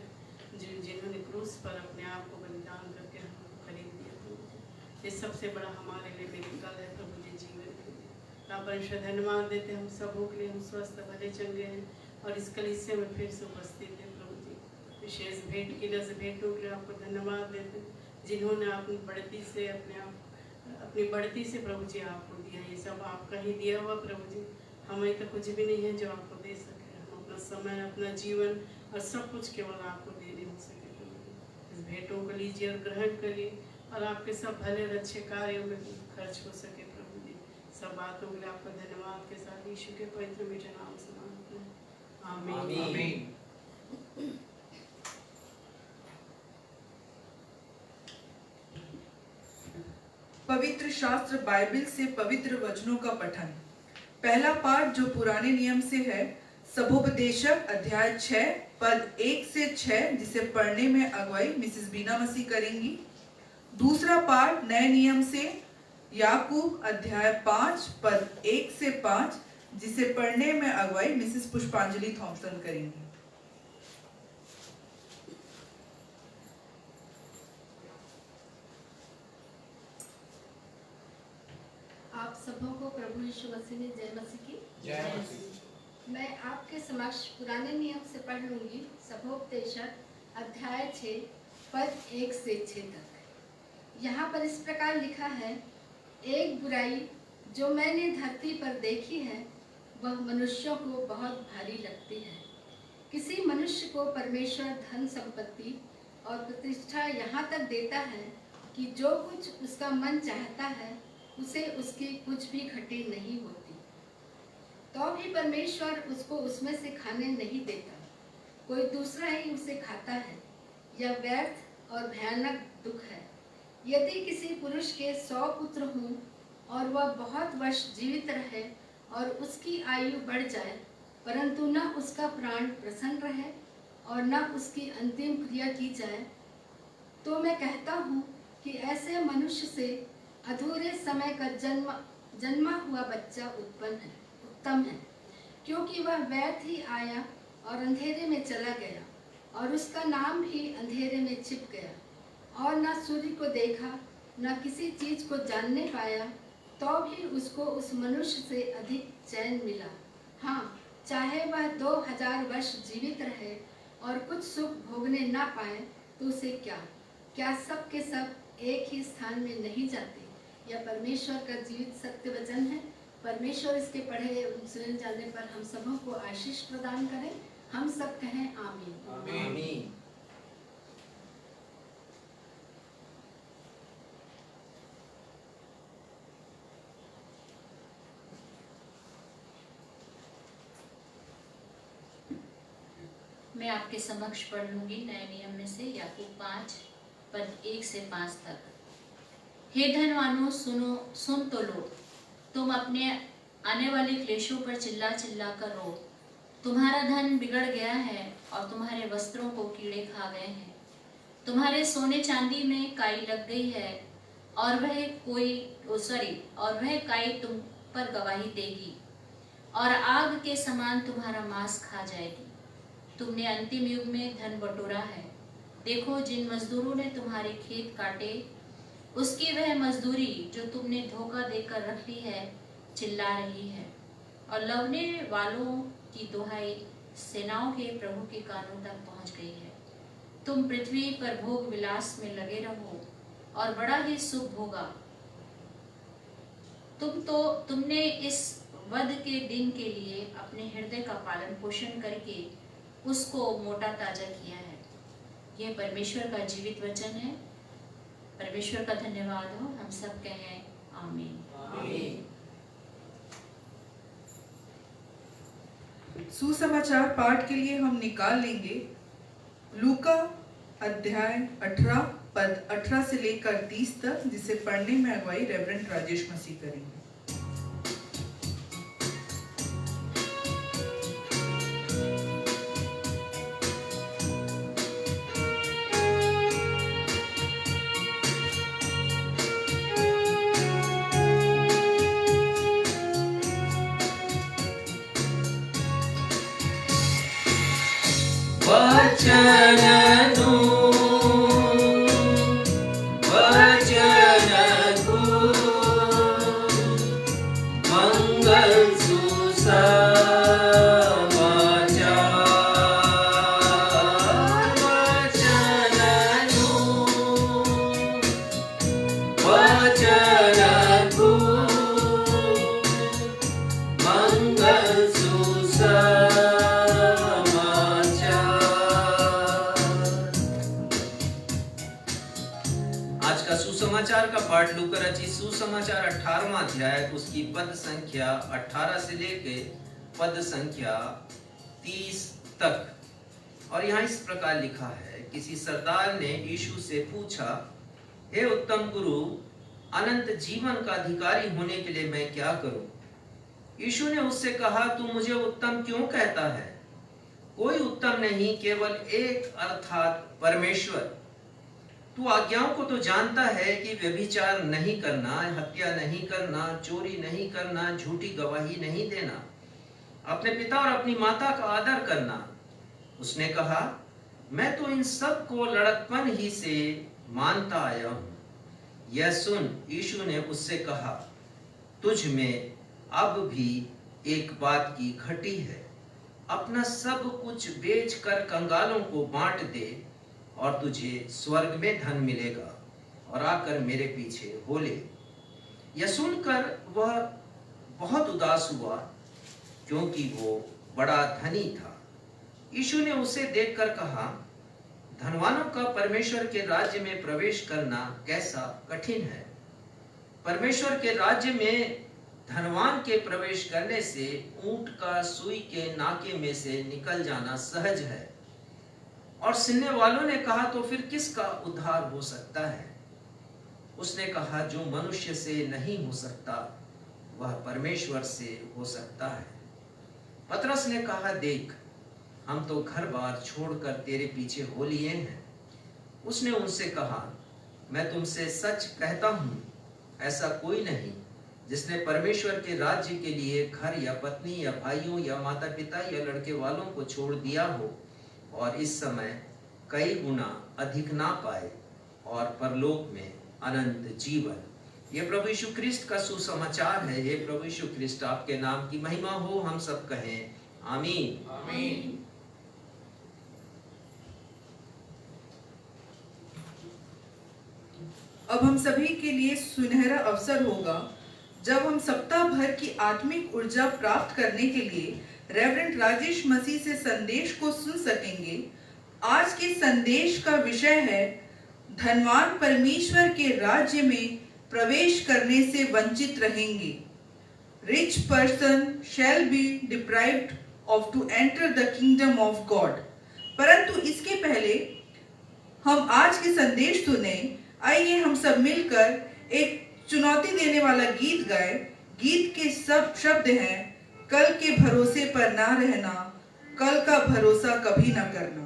जिन्होंने क्रूस पर अपने आप को बलिदान करके हमको खरीद दिया प्रभु जी। ये सबसे बड़ा हमारे लिए मिरेकल है प्रभु जी जीवन के लिए। आप परमेश्वर धन्यवाद देते हैं हम सबों के लिए। हम स्वस्थ भले चंगे हैं और इस कलीसिया में फिर से उपस्थित है प्रभु जी। विशेष भेंट की नजर भेंटों के लिए आपको धन्यवाद देते हैं, जिन्होंने अपनी बढ़ती से अपनी बढ़ती से प्रभु जी आपको दिया। ये सब आपका ही दिया हुआ प्रभु जी, हमें तो कुछ भी नहीं है जो आपको दे सके। हम अपना समय, अपना जीवन और सब कुछ केवल आपको देने हो सके प्रभु जी। इस भेंटों को लीजिए और ग्रहण करिए और आपके सब भले और अच्छे कार्यों में खर्च हो सके प्रभु जी। सब बातों के लिए आपका धन्यवाद के साथ यीशु के पवित्र मीठे नाम से मांगते हैं, आमीन। आमीन। पवित्र शास्त्र बाइबल से पवित्र वचनों का पठन। पहला पाठ जो पुराने नियम से है, सबोपदेशक अध्याय 6 पद 1 से 6, जिसे पढ़ने में अगुवाई मिसेस बीना मसीह करेंगी। दूसरा पाठ नए नियम से याकूब अध्याय 5 पद 1 से 5, जिसे पढ़ने में अगुवाई मिसेस पुष्पांजलि थॉमसन करेंगी। आप सबों को प्रभु यीशु मसीह में जय मसीह की जय मसीह। मैं आपके समक्ष पुराने नियम से पढ़ लूंगी। सबोपदेशक अध्याय 6 पद 1 से 6 तक। यहाँ पर इस प्रकार लिखा है, एक बुराई जो मैंने धरती पर देखी है वह मनुष्यों को बहुत भारी लगती है। किसी मनुष्य को परमेश्वर धन संपत्ति और प्रतिष्ठा यहाँ तक देता है कि जो कुछ उसका मन चाहता है उसे उसकी कुछ भी घटी नहीं होती, तो भी परमेश्वर उसको उसमें से खाने नहीं देता, कोई दूसरा ही उसे खाता है। यह व्यर्थ और भयानक दुख है। यदि किसी पुरुष के 100 पुत्र हों और वह बहुत वर्ष जीवित रहे और उसकी आयु बढ़ जाए, परंतु न उसका प्राण प्रसन्न रहे और न उसकी अंतिम क्रिया की जाए, तो मैं कहता हूँ कि ऐसे मनुष्य से अधूरे समय का जन्मा हुआ बच्चा उत्तम है, क्योंकि वह व्यर्थ ही आया और अंधेरे में चला गया और उसका नाम भी अंधेरे में छिप गया और न सूर्य को देखा न किसी चीज को जानने पाया, तो भी उसको उस मनुष्य से अधिक चैन मिला। हाँ, चाहे वह 2000 वर्ष जीवित रहे और कुछ सुख भोगने ना पाए तो उसे क्या सब के सब एक ही स्थान में नहीं जाते। यह परमेश्वर का जीवित सत्य वचन है। परमेश्वर इसके पढ़े सुने जाने पर हम सबों को आशीष प्रदान करें। हम सब कहें आमीन। आमीन। मैं आपके समक्ष पढ़ लूंगी नए नियम में से याकूब 5 पद 1 से 5 तक। हे धनवानों, सुन तो लो, तुम अपने आने वाले क्लेशों पर चिल्ला चिल्ला कर रो। तुम्हारा धन बिगड़ गया है और तुम्हारे वस्त्रों को कीड़े खा गए हैं। तुम्हारे सोने चांदी में काई लग गई है और वह काई तुम पर गवाही देगी और आग के समान तुम्हारा मांस खा जाएगी। तुमने अंतिम युग में धन बटोरा है। देखो, जिन मजदूरों ने तुम्हारे खेत काटे, उसकी वह मजदूरी जो तुमने धोखा देकर रख ली है चिल्ला रही है, और लवने वालों की दुहाई सेनाओं के प्रभु के कानों तक पहुंच गई है। तुम पृथ्वी पर भोग विलास में लगे रहो और बड़ा ही सुख होगा। तुमने इस वध के दिन के लिए अपने हृदय का पालन पोषण करके उसको मोटा ताजा किया है। यह परमेश्वर का जीवित वचन है। परमेश्वर का धन्यवाद हो। हम सब कहें आमीन। आमीन। सुसमाचार पाठ के लिए हम निकाल लेंगे लूका अध्याय 18 पद 18 से लेकर 30 तक, जिसे पढ़ने में अगुवाई रेवरेंड राजेश मसीह करेंगे। सुसमाचार का पाठ लूका रचित सुसमाचार 18वां अध्याय उसकी पद संख्या 18 से लेके पद संख्या 30 तक। और यहाँ इस प्रकार लिखा है, किसी सरदार ने यीशु से पूछा, हे उत्तम गुरु, अनंत जीवन का अधिकारी होने के लिए मैं क्या करूं? यीशु ने उससे कहा, तू मुझे उत्तम क्यों कहता है? कोई उत्तम नहीं, केवल एक, अर्थात परमेश्वर। तू आज्ञाओं को तो जानता है कि व्यभिचार नहीं करना, हत्या नहीं करना, चोरी नहीं करना, झूठी गवाही नहीं देना, अपने पिता और अपनी माता का आदर करना। उसने कहा, मैं तो इन सब को लड़कपन ही से मानता आया हूं। यह सुन यीशु ने उससे कहा, तुझ में अब भी एक बात की घटी है। अपना सब कुछ बेचकर कंगालों को बांट दे और तुझे स्वर्ग में धन मिलेगा, और आकर मेरे पीछे हो ले। यह सुनकर वह बहुत उदास हुआ, क्योंकि वो बड़ा धनी था। यीशु ने उसे देखकर कहा, धनवानों का परमेश्वर के राज्य में प्रवेश करना कैसा कठिन है। परमेश्वर के राज्य में धनवान के प्रवेश करने से ऊंट का सुई के नाके में से निकल जाना सहज है। और सुनने वालों ने कहा, तो फिर किसका उद्धार हो सकता है? उसने कहा, जो मनुष्य से नहीं हो सकता वह परमेश्वर से हो सकता है। पतरस ने कहा, देख, हम तो घर बार छोड़कर तेरे पीछे हो लिए हैं। उसने उनसे कहा, मैं तुमसे सच कहता हूं, ऐसा कोई नहीं जिसने परमेश्वर के राज्य के लिए घर या पत्नी या भाइयों या माता पिता या लड़के वालों को छोड़ दिया हो और इस समय कई गुना अधिक ना पाए और परलोक में अनंत जीवन। ये प्रभु यीशु क्रिस्ट का सुसमाचार है। ये प्रभु यीशु क्रिस्ट, आपके नाम की महिमा हो। हम सब कहें आमीन। आमीन। अब हम सभी के लिए सुनहरा अवसर होगा जब हम सप्ताह भर की आत्मिक ऊर्जा प्राप्त करने के लिए रेवरेंड राजेश मसीह से संदेश को सुन सकेंगे। आज के संदेश का विषय है, धनवान परमेश्वर के राज्य में प्रवेश करने से वंचित रहेंगे। Rich person shall be deprived of to enter the kingdom of God। परंतु इसके पहले हम आज के संदेश सुने, आइए हम सब मिलकर एक चुनौती देने वाला गीत गाए। गीत के सब शब्द हैं, कल के भरोसे पर ना रहना, कल का भरोसा कभी न करना।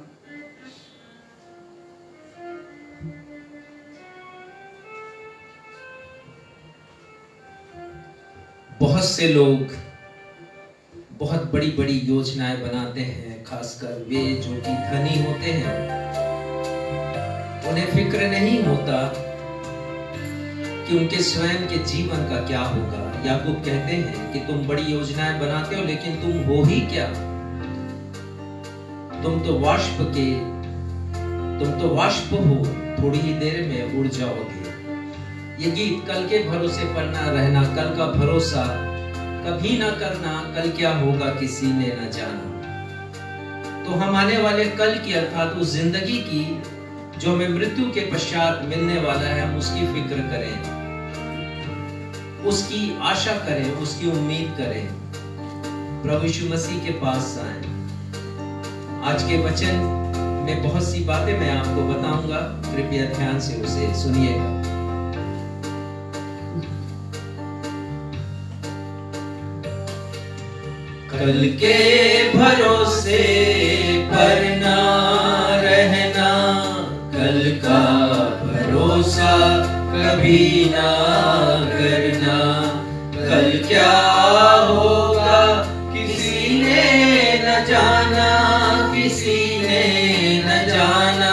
बहुत से लोग बहुत बड़ी बड़ी योजनाएं बनाते हैं, खासकर वे जो कि धनी होते हैं। उन्हें फिक्र नहीं होता कि उनके स्वयं के जीवन का क्या होगा। याकूब कहते हैं कि तुम बड़ी योजनाएं बनाते हो, लेकिन तुम हो ही क्या? तुम तो वाष्प हो, थोड़ी ही देर में उड़ जाओगे। ये गीत कल के भरोसे पर ना रहना, कल का भरोसा कभी ना करना, कल क्या होगा किसी ने न जाना। तो हम आने वाले कल की अर्थात उस जिंदगी की जो हमें मृत्यु के पश्चात मिलने वाला है, हम उसकी फिक्र करें, उसकी आशा करें, उसकी उम्मीद करें, प्रभु यीशु मसीह के पास आएं। आज के वचन में बहुत सी बातें मैं आपको बताऊंगा, कृपया ध्यान से उसे सुनिएगा। कल के भरोसे पर ना रहना, कल का भरोसा कभी ना करना। कल क्या होगा किसी ने न जाना, किसी ने न जाना।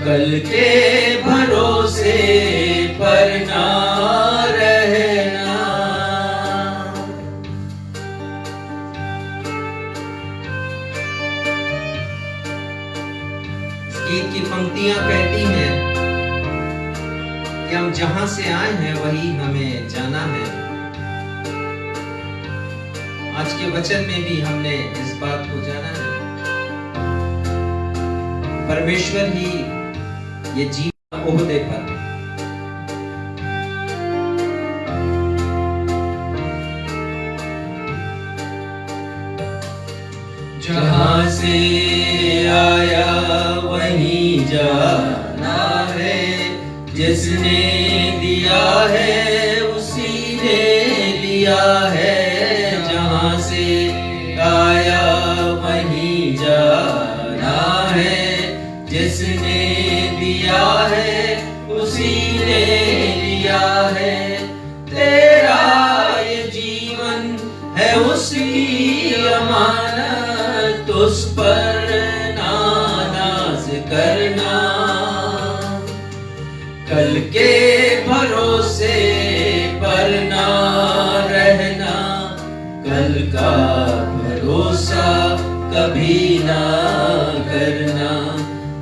कल के भरोसे पर ना रहना। गीत की पंक्तियां कहती हैं कि हम जहां से आए हैं वही हमें जाना है। आज के वचन में भी हमने इस बात को जाना है। परमेश्वर ही ये जीवन ओहदे पर जहां से आया वहीं जाना है, जिसने दिया है उसी ने लिया है। जहां से आया वहीं जाना है, जिसने दिया है उसी ने लिया है। तेरा ये जीवन है उसकी अमानत, उस पर नाज करना। कल के भरोसे पर ना रहना, कल का भरोसा कभी ना करना।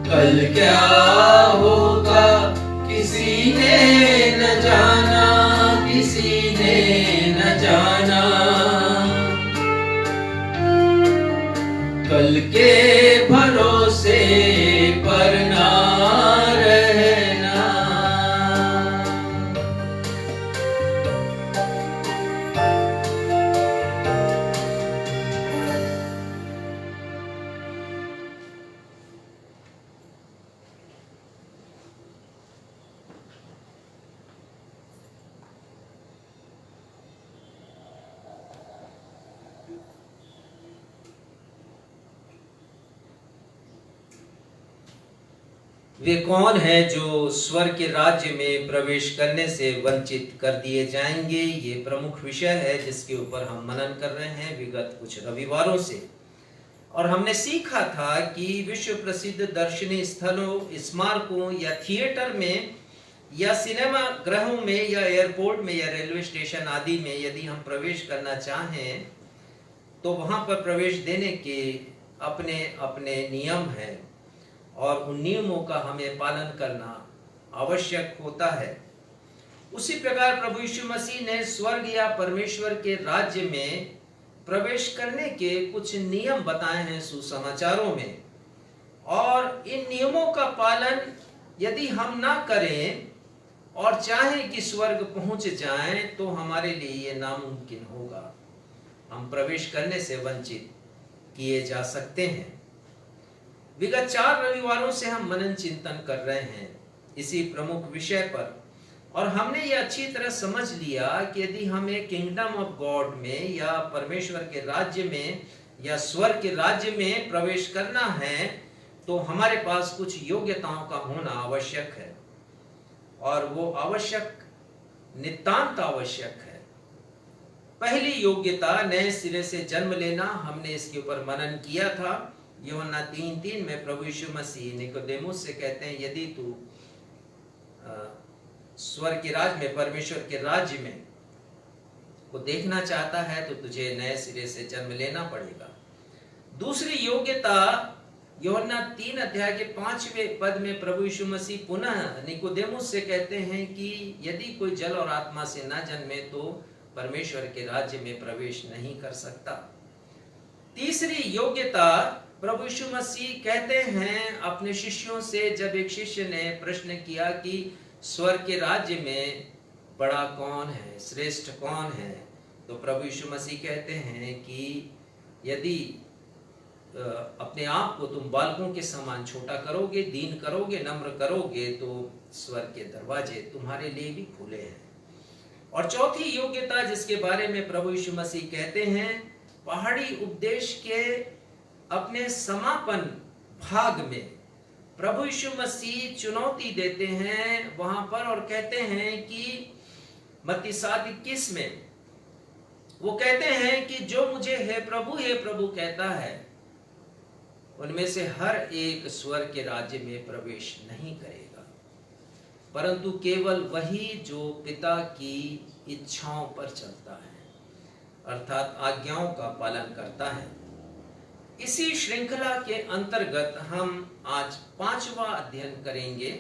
कल क्या होगा किसी ने न जाना, किसी ने न जाना। कल के भरोसे पर ना रहना। वे कौन है जो स्वर्ग के राज्य में प्रवेश करने से वंचित कर दिए जाएंगे? ये प्रमुख विषय है जिसके ऊपर हम मनन कर रहे हैं विगत कुछ रविवारों से। और हमने सीखा था कि विश्व प्रसिद्ध दर्शनीय स्थलों, स्मारकों या थिएटर में या सिनेमा गृहों में या एयरपोर्ट में या रेलवे स्टेशन आदि में यदि हम प्रवेश करना चाहें तो वहां पर प्रवेश देने के अपने अपने नियम हैं और उन नियमों का हमें पालन करना आवश्यक होता है। उसी प्रकार प्रभु यीशु मसीह ने स्वर्ग या परमेश्वर के राज्य में प्रवेश करने के कुछ नियम बताए हैं सुसमाचारों में, और इन नियमों का पालन यदि हम ना करें और चाहें कि स्वर्ग पहुंच जाएं तो हमारे लिए ये नामुमकिन होगा। हम प्रवेश करने से वंचित किए जा सकते हैं। विगत 4 रविवारों से हम मनन चिंतन कर रहे हैं इसी प्रमुख विषय पर, और हमने ये अच्छी तरह समझ लिया कि यदि हमें किंगडम ऑफ गॉड में या परमेश्वर के राज्य में या स्वर्ग के राज्य में प्रवेश करना है तो हमारे पास कुछ योग्यताओं का होना आवश्यक है, और वो आवश्यक, नितांत आवश्यक है। पहली योग्यता नए सिरे से जन्म लेना। हमने इसके ऊपर मनन किया था। यूहन्ना 3:3 में प्रभु यीशु मसीह निकोदेमुस से कहते हैं, यदि तू स्वर्ग के राज्य में, परमेश्वर के राज्य में को देखना चाहता है तो तुझे नए सिरे से जन्म लेना पड़ेगा। दूसरी योग्यता यूहन्ना 3 अध्याय के 5वें पद में प्रभु यीशु मसीह पुनः निकोदेमुस से कहते हैं कि यदि कोई जल और आत्मा से न जन्मे तो परमेश्वर के राज्य में प्रवेश नहीं कर सकता। तीसरी योग्यता प्रभु यीशु मसीह कहते हैं अपने शिष्यों से, जब एक शिष्य ने प्रश्न किया कि स्वर्ग के राज्य में बड़ा कौन है, श्रेष्ठ कौन है, तो प्रभु यीशु मसीह कहते हैं कि यदि अपने आप को तुम बालकों के समान छोटा करोगे, दीन करोगे, नम्र करोगे, तो स्वर्ग के दरवाजे तुम्हारे लिए भी खुले हैं। और चौथी योग्यता जिसके बारे में प्रभु यीशु मसीह कहते हैं, पहाड़ी उपदेश के अपने समापन भाग में प्रभु यीशु मसीह चुनौती देते हैं वहां पर, और कहते हैं कि मत्ती 7:21 में वो कहते हैं कि जो मुझे हे प्रभु कहता है, उनमें से हर एक स्वर्ग के राज्य में प्रवेश नहीं करेगा, परंतु केवल वही जो पिता की इच्छाओं पर चलता है, अर्थात आज्ञाओं का पालन करता है। इसी श्रृंखला के अंतर्गत हम आज 5वां अध्ययन करेंगे।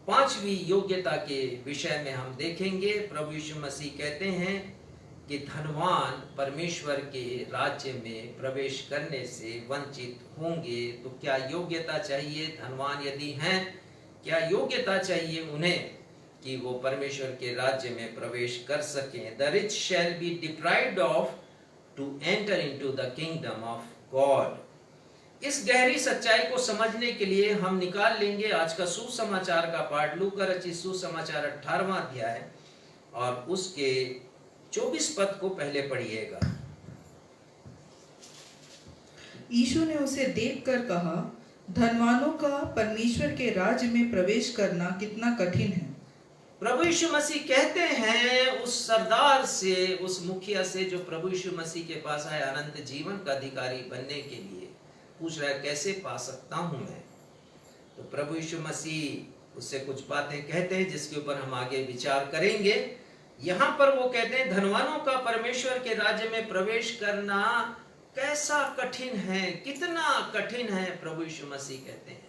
5वीं योग्यता के विषय में हम देखेंगे। प्रभु यीशु मसीह कहते हैं कि धनवान परमेश्वर के राज्य में प्रवेश करने से वंचित होंगे। तो क्या योग्यता चाहिए? धनवान यदि हैं, क्या योग्यता चाहिए उन्हें कि वो परमेश्वर के राज्य में प्रवेश कर सकें? The rich shall be deprived of to enter into the kingdom of God। इस गहरी सच्चाई को समझने के लिए हम निकाल लेंगे आज का सुसमाचार का पाठ, लूका रचित सुसमाचार 18वां अध्याय और उसके 24 पद को पहले पढ़िएगा। यीशु ने उसे देखकर कहा, धनवानों का परमेश्वर के राज्य में प्रवेश करना कितना कठिन है। प्रभु यीशु मसीह कहते हैं उस सरदार से, उस मुखिया से जो प्रभु यीशु मसीह के पास आया अनंत जीवन का अधिकारी बनने के लिए, पूछ रहा है कैसे पा सकता हूं मैं। तो प्रभु यीशु मसीह उससे कुछ बातें कहते हैं जिसके ऊपर हम आगे विचार करेंगे। यहाँ पर वो कहते हैं धनवानों का परमेश्वर के राज्य में प्रवेश करना कैसा कठिन है, कितना कठिन है, प्रभु यीशु मसीह कहते हैं।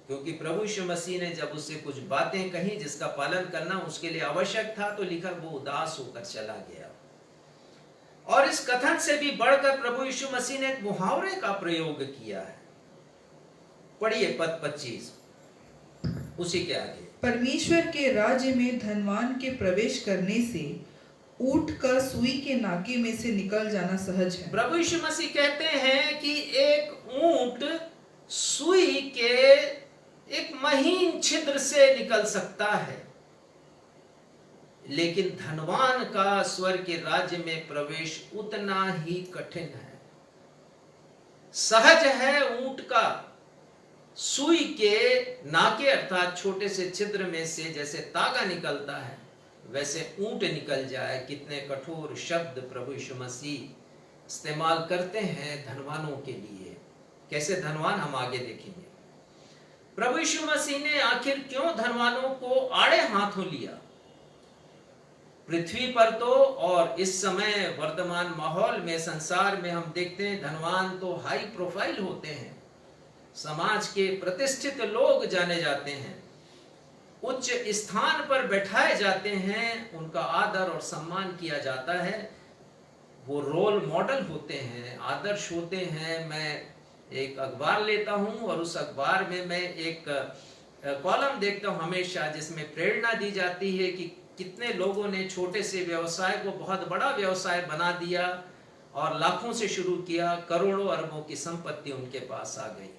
क्योंकि प्रभु यीशु मसीह ने जब उससे कुछ बातें कही जिसका पालन करना उसके लिए आवश्यक था, तो लिखा वो उदास होकर चला गया। और इस कथन से भी बढ़कर प्रभु यीशु मसीह ने एक मुहावरे का प्रयोग किया है। पढ़िए पद 25 उसी के आगे। परमेश्वर के राज्य में धनवान के प्रवेश करने से ऊंट का सुई के नाके में से निकल जाना सहज है। प्रभु यीशु मसीह कहते हैं कि एक ऊंट सुई के एक महीन छिद्र से निकल सकता है, लेकिन धनवान का स्वर्ग के राज्य में प्रवेश उतना ही कठिन है। सहज है ऊंट का सुई के नाके अर्थात छोटे से छिद्र में से जैसे तागा निकलता है, वैसे ऊंट निकल जाए। कितने कठोर शब्द प्रभु यीशु मसीह इस्तेमाल करते हैं धनवानों के लिए। कैसे धनवान, हम आगे देखेंगे। प्रभु यीशु मसीह ने आखिर क्यों धनवानों को आड़े हाथों लिया? पृथ्वी पर तो और इस समय वर्तमान माहौल में, संसार में हम देखते हैं धनवान तो हाई प्रोफाइल होते हैं, समाज के प्रतिष्ठित लोग जाने जाते हैं, उच्च स्थान पर बैठाए जाते हैं, उनका आदर और सम्मान किया जाता है, वो रोल मॉडल होते हैं, आदर्श होते हैं। मैं एक अखबार लेता हूं और उस अखबार में मैं एक कॉलम देखता हूं हमेशा, जिसमें प्रेरणा दी जाती है कि कितने लोगों ने छोटे से व्यवसाय को बहुत बड़ा व्यवसाय बना दिया और लाखों से शुरू किया, करोड़ों अरबों की संपत्ति उनके पास आ गई।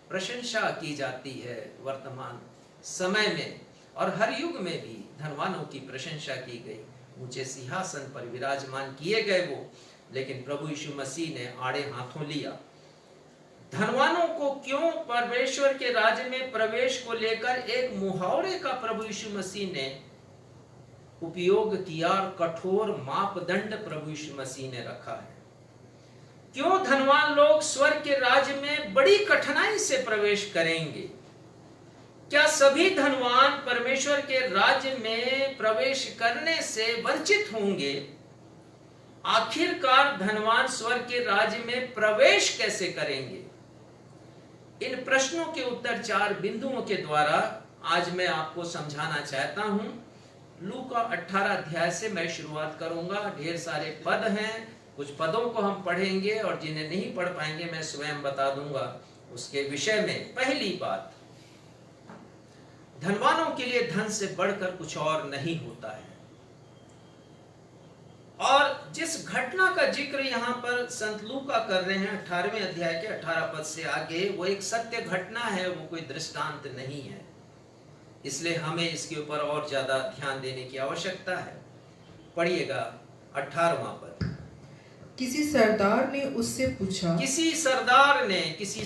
प्रशंसा की जाती है वर्तमान समय में, और हर युग में भी धनवानों की प्रशंसा की गई, ऊंचे सिंहासन पर विराजमान किए गए वो, लेकिन प्रभु यीशु मसीह ने आड़े हाथों लिया। धनवानों को क्यों परमेश्वर के राज्य में प्रवेश को लेकर एक मुहावरे का प्रभु यीशु मसीह ने उपयोग किया और कठोर मापदंड प्रभु यीशु मसीह ने रखा है। क्यों धनवान लोग स्वर्ग के राज्य में बड़ी कठिनाई से प्रवेश करेंगे? क्या सभी धनवान परमेश्वर के राज्य में प्रवेश करने से वंचित होंगे? आखिरकार धनवान स्वर्ग के राज्य में प्रवेश कैसे करेंगे? इन प्रश्नों के उत्तर 4 बिंदुओं के द्वारा आज मैं आपको समझाना चाहता हूं। लूका 18 अध्याय से मैं शुरुआत करूंगा। ढेर सारे पद हैं, कुछ पदों को हम पढ़ेंगे और जिन्हें नहीं पढ़ पाएंगे मैं स्वयं बता दूंगा उसके विषय में। पहली बात, धनवानों के लिए धन से बढ़कर कुछ और नहीं होता है। और जिस घटना का जिक्र यहाँ पर संत लूका कर रहे हैं 18वें अध्याय के 18 पद से आगे, वो एक सत्य घटना है, वो कोई दृष्टांत नहीं है। इसलिए हमें इसके ऊपर और ज्यादा ध्यान देने की आवश्यकता है। पढ़िएगा 18वां पद। किसी सरदार ने उससे पूछा, किसी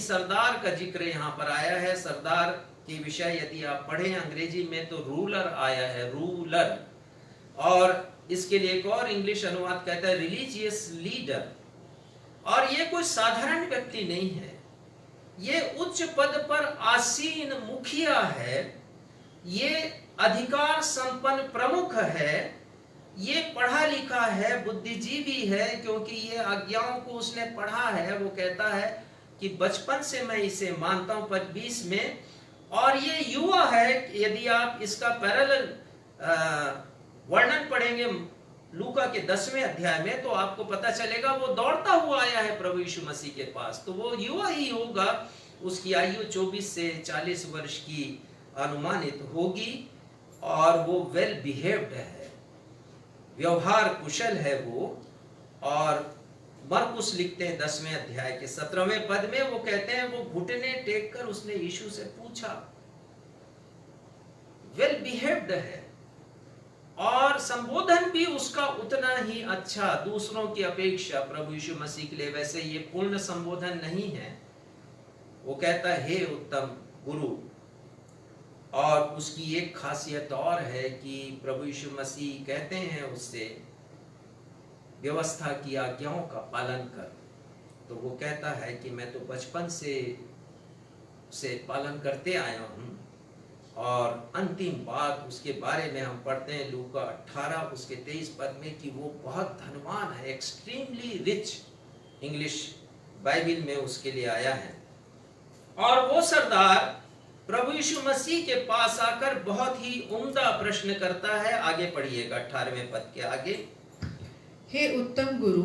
सरदार का जिक्र यहाँ पर आया है। सरदार के विषय यदि आप पढ़ें अंग्रेजी में तो रूलर आया है, रूलर, और इसके लिए एक और इंग्लिश अनुवाद कहता है रिलीजियस लीडर। और ये कोई साधारण व्यक्ति नहीं है, ये उच्च पद पर आसीन मुखिया है, ये अधिकार संपन्न प्रमुख है, ये पढ़ा लिखा है, बुद्धिजीवी है, क्योंकि ये आज्ञाओं को उसने पढ़ा है। वो कहता है कि बचपन से मैं इसे मानता हूं, पद 20 में। और ये युवा है। यदि आप इसका पैरेलल वर्णन पढ़ेंगे लूका के 10वें अध्याय में तो आपको पता चलेगा वो दौड़ता हुआ आया है प्रभु यीशु मसीह के पास, तो वो युवा ही होगा। उसकी आयु 24 से 40 वर्ष की अनुमानित होगी और वो वेल बिहेव्ड है, व्यवहार कुशल है वो। और मरकुस लिखते हैं 10वें अध्याय के 17वें पद में, वो कहते हैं वो घुटने टेक कर उसने यीशु से पूछा। वेल बिहेव्ड है और संबोधन भी उसका उतना ही अच्छा, दूसरों की अपेक्षा प्रभु यीशु मसीह के लिए। वैसे ये पूर्ण संबोधन नहीं है। वो कहता है हे उत्तम गुरु। और उसकी एक खासियत और है कि प्रभु यीशु मसीह कहते हैं उससे व्यवस्था की आज्ञाओं का पालन कर। तो वो कहता है कि मैं तो बचपन से पालन करते आया हूं। और अंतिम बात उसके बारे में हम पढ़ते हैं लूका 18 उसके 23 पद में कि वो बहुत धनवान है, एक्सट्रीमली रिच, इंग्लिश बाइबल में उसके लिए आया है। और वो सरदार प्रभु यीशु मसीह के पास आकर बहुत ही उम्दा प्रश्न करता है। आगे पढ़िएगा 18वें पद के आगे। हे उत्तम गुरु,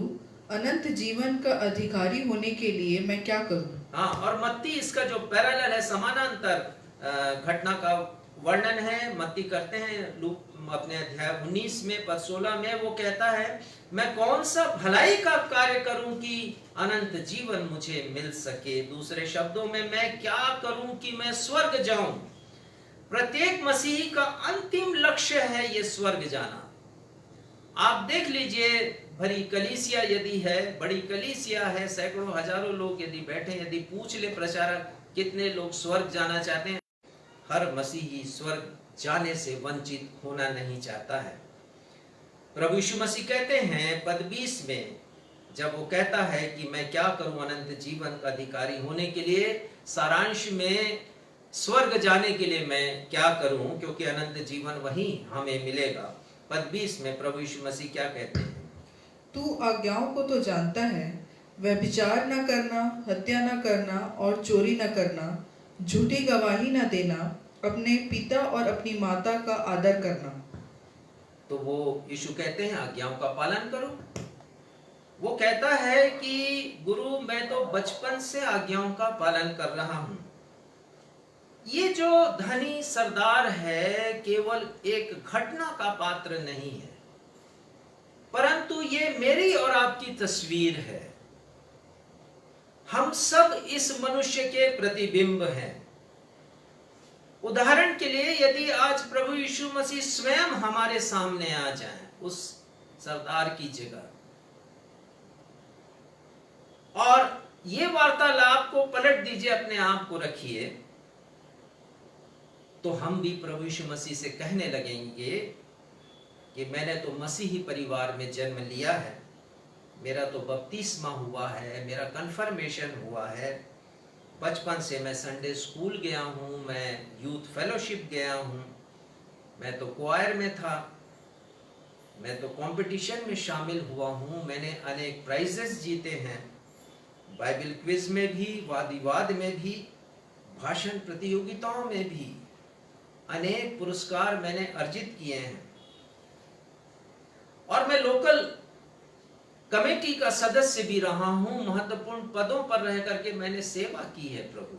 अनंत जीवन का अधिकारी होने के लिए मैं क्या करूं? हाँ, और मत्ती इसका जो पैरेलल है, समानांतर घटना का वर्णन है, मत्ती करते हैं लूक अपने अध्याय 19 में पद 16 में। वो कहता है मैं कौन सा भलाई का कार्य करूं कि अनंत जीवन मुझे मिल सके। दूसरे शब्दों में मैं क्या करूं कि मैं स्वर्ग जाऊं। प्रत्येक मसीही का अंतिम लक्ष्य है ये स्वर्ग जाना। आप देख लीजिए, भरी कलीसिया यदि है, बड़ी कलीसिया है, सैकड़ों हजारों लोग यदि बैठे, यदि पूछ ले प्रचारक कितने लोग स्वर्ग जाना चाहते हैं, हर मसीही स्वर्ग जाने से वंचित होना नहीं चाहता है। प्रभु यीशु मसीह कहते हैं पद 20 में, जब वो कहता है कि मैं क्या करूं अनंत जीवन का अधिकारी होने के लिए, सारांश में स्वर्ग जाने के लिए मैं क्या करूं, क्योंकि अनंत जीवन वही हमें मिलेगा। पद 20 में प्रभु यीशु मसीह क्या कहते हैं? तू आज्ञाओं को तो जानता है, व्यभिचार न करना, हत्या न करना और चोरी न करना, झूठी गवाही न देना, अपने पिता और अपनी माता का आदर करना। तो वो यीशु कहते हैं आज्ञाओं का पालन करो। वो कहता है कि गुरु मैं तो बचपन से आज्ञाओं का पालन कर रहा हूं। ये जो धनी सरदार है केवल एक घटना का पात्र नहीं है, परंतु ये मेरी और आपकी तस्वीर है। हम सब इस मनुष्य के प्रतिबिंब हैं। उदाहरण के लिए यदि आज प्रभु यीशु मसीह स्वयं हमारे सामने आ जाएं उस सरदार की जगह, और ये वार्तालाप को पलट दीजिए, अपने आप को रखिए, तो हम भी प्रभु यीशु मसीह से कहने लगेंगे कि मैंने तो मसीही परिवार में जन्म लिया है, मेरा तो बपतिस्मा हुआ है, मेरा कन्फर्मेशन हुआ है, बचपन से मैं संडे स्कूल गया हूँ, मैं यूथ फेलोशिप गया हूँ, मैं तो क्वायर में था, मैं तो कंपटीशन में शामिल हुआ हूँ, मैंने अनेक प्राइजेस जीते हैं, बाइबल क्विज में भी, वाद विवाद में भी, भाषण प्रतियोगिताओं में भी अनेक पुरस्कार मैंने अर्जित किए हैं, और मैं लोकल कमेटी का सदस्य भी रहा हूं, महत्वपूर्ण पदों पर रह करके मैंने सेवा की है प्रभु।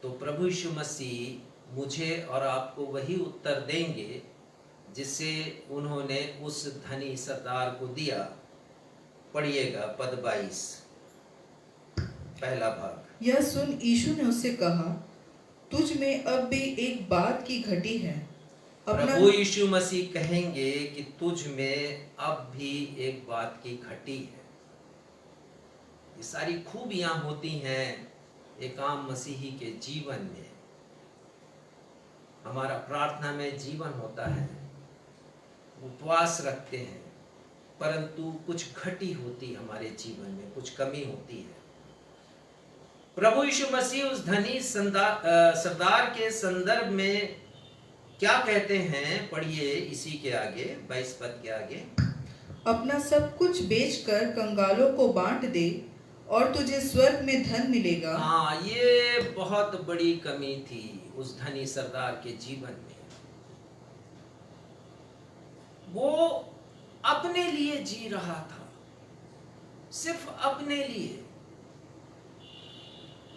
तो प्रभु यीशु मसीह मुझे और आपको वही उत्तर देंगे जिसे उन्होंने उस धनी सरदार को दिया। पढ़िएगा पद 22 पहला भाग। यह सुन यीशु ने उससे कहा, तुझ में अब भी एक बात की घटी है। प्रभु यीशु मसीह कहेंगे कि तुझ में अब भी एक बात की घटी है। ये सारी खूबियां होती हैं एक आम मसीही के जीवन में। हमारा प्रार्थना में जीवन होता है, उपवास रखते हैं, परंतु कुछ घटी होती हमारे जीवन में, कुछ कमी होती है। प्रभु यीशु मसीह उस धनी सरदार के संदर्भ में क्या कहते हैं, पढ़िए इसी के आगे 22 पद के आगे। अपना सब कुछ बेचकर कंगालों को बांट दे और तुझे स्वर्ग में धन मिलेगा। हाँ, ये बहुत बड़ी कमी थी उस धनी सरदार के जीवन में। वो अपने लिए जी रहा था, सिर्फ अपने लिए।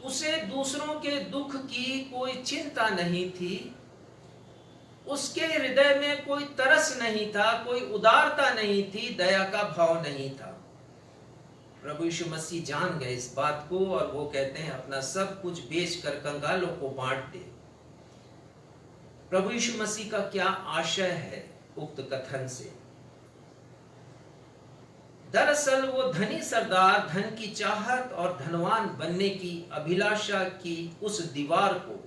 उसे दूसरों के दुख की कोई चिंता नहीं थी, उसके हृदय में कोई तरस नहीं था, कोई उदारता नहीं थी, दया का भाव नहीं था। प्रभु यीशु मसीह जान गए इस बात को और वो कहते हैं अपना सब कुछ बेचकर कंगालों को बांट दे। प्रभु यीशु मसीह का क्या आशय है उक्त कथन से? दरअसल वो धनी सरदार धन की चाहत और धनवान बनने की अभिलाषा की उस दीवार को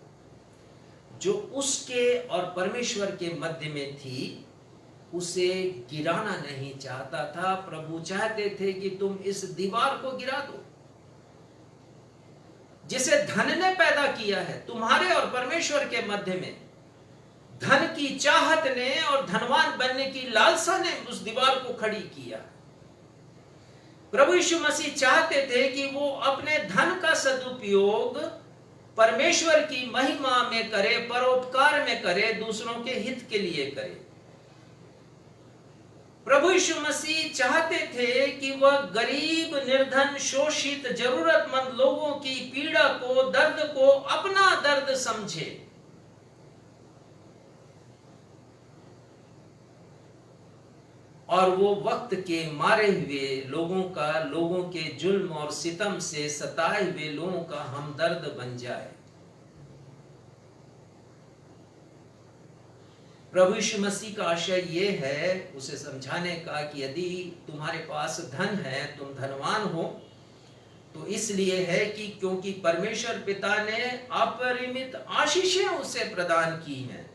जो उसके और परमेश्वर के मध्य में थी, उसे गिराना नहीं चाहता था। प्रभु चाहते थे कि तुम इस दीवार को गिरा दो जिसे धन ने पैदा किया है। तुम्हारे और परमेश्वर के मध्य में धन की चाहत ने और धनवान बनने की लालसा ने उस दीवार को खड़ी किया। प्रभु यीशु मसीह चाहते थे कि वो अपने धन का सदुपयोग परमेश्वर की महिमा में करे, परोपकार में करे, दूसरों के हित के लिए करे। प्रभु यीशु मसीह चाहते थे कि वह गरीब, निर्धन, शोषित, जरूरतमंद लोगों की पीड़ा को, दर्द को अपना दर्द समझे। और वो वक्त के मारे हुए लोगों के जुल्म और सितम से सताए हुए लोगों का हमदर्द बन जाए। प्रभु यीशु मसीह का आशय ये है उसे समझाने का कि यदि तुम्हारे पास धन है, तुम धनवान हो, तो इसलिए है कि क्योंकि परमेश्वर पिता ने अपरिमित आशीषें उसे प्रदान की हैं,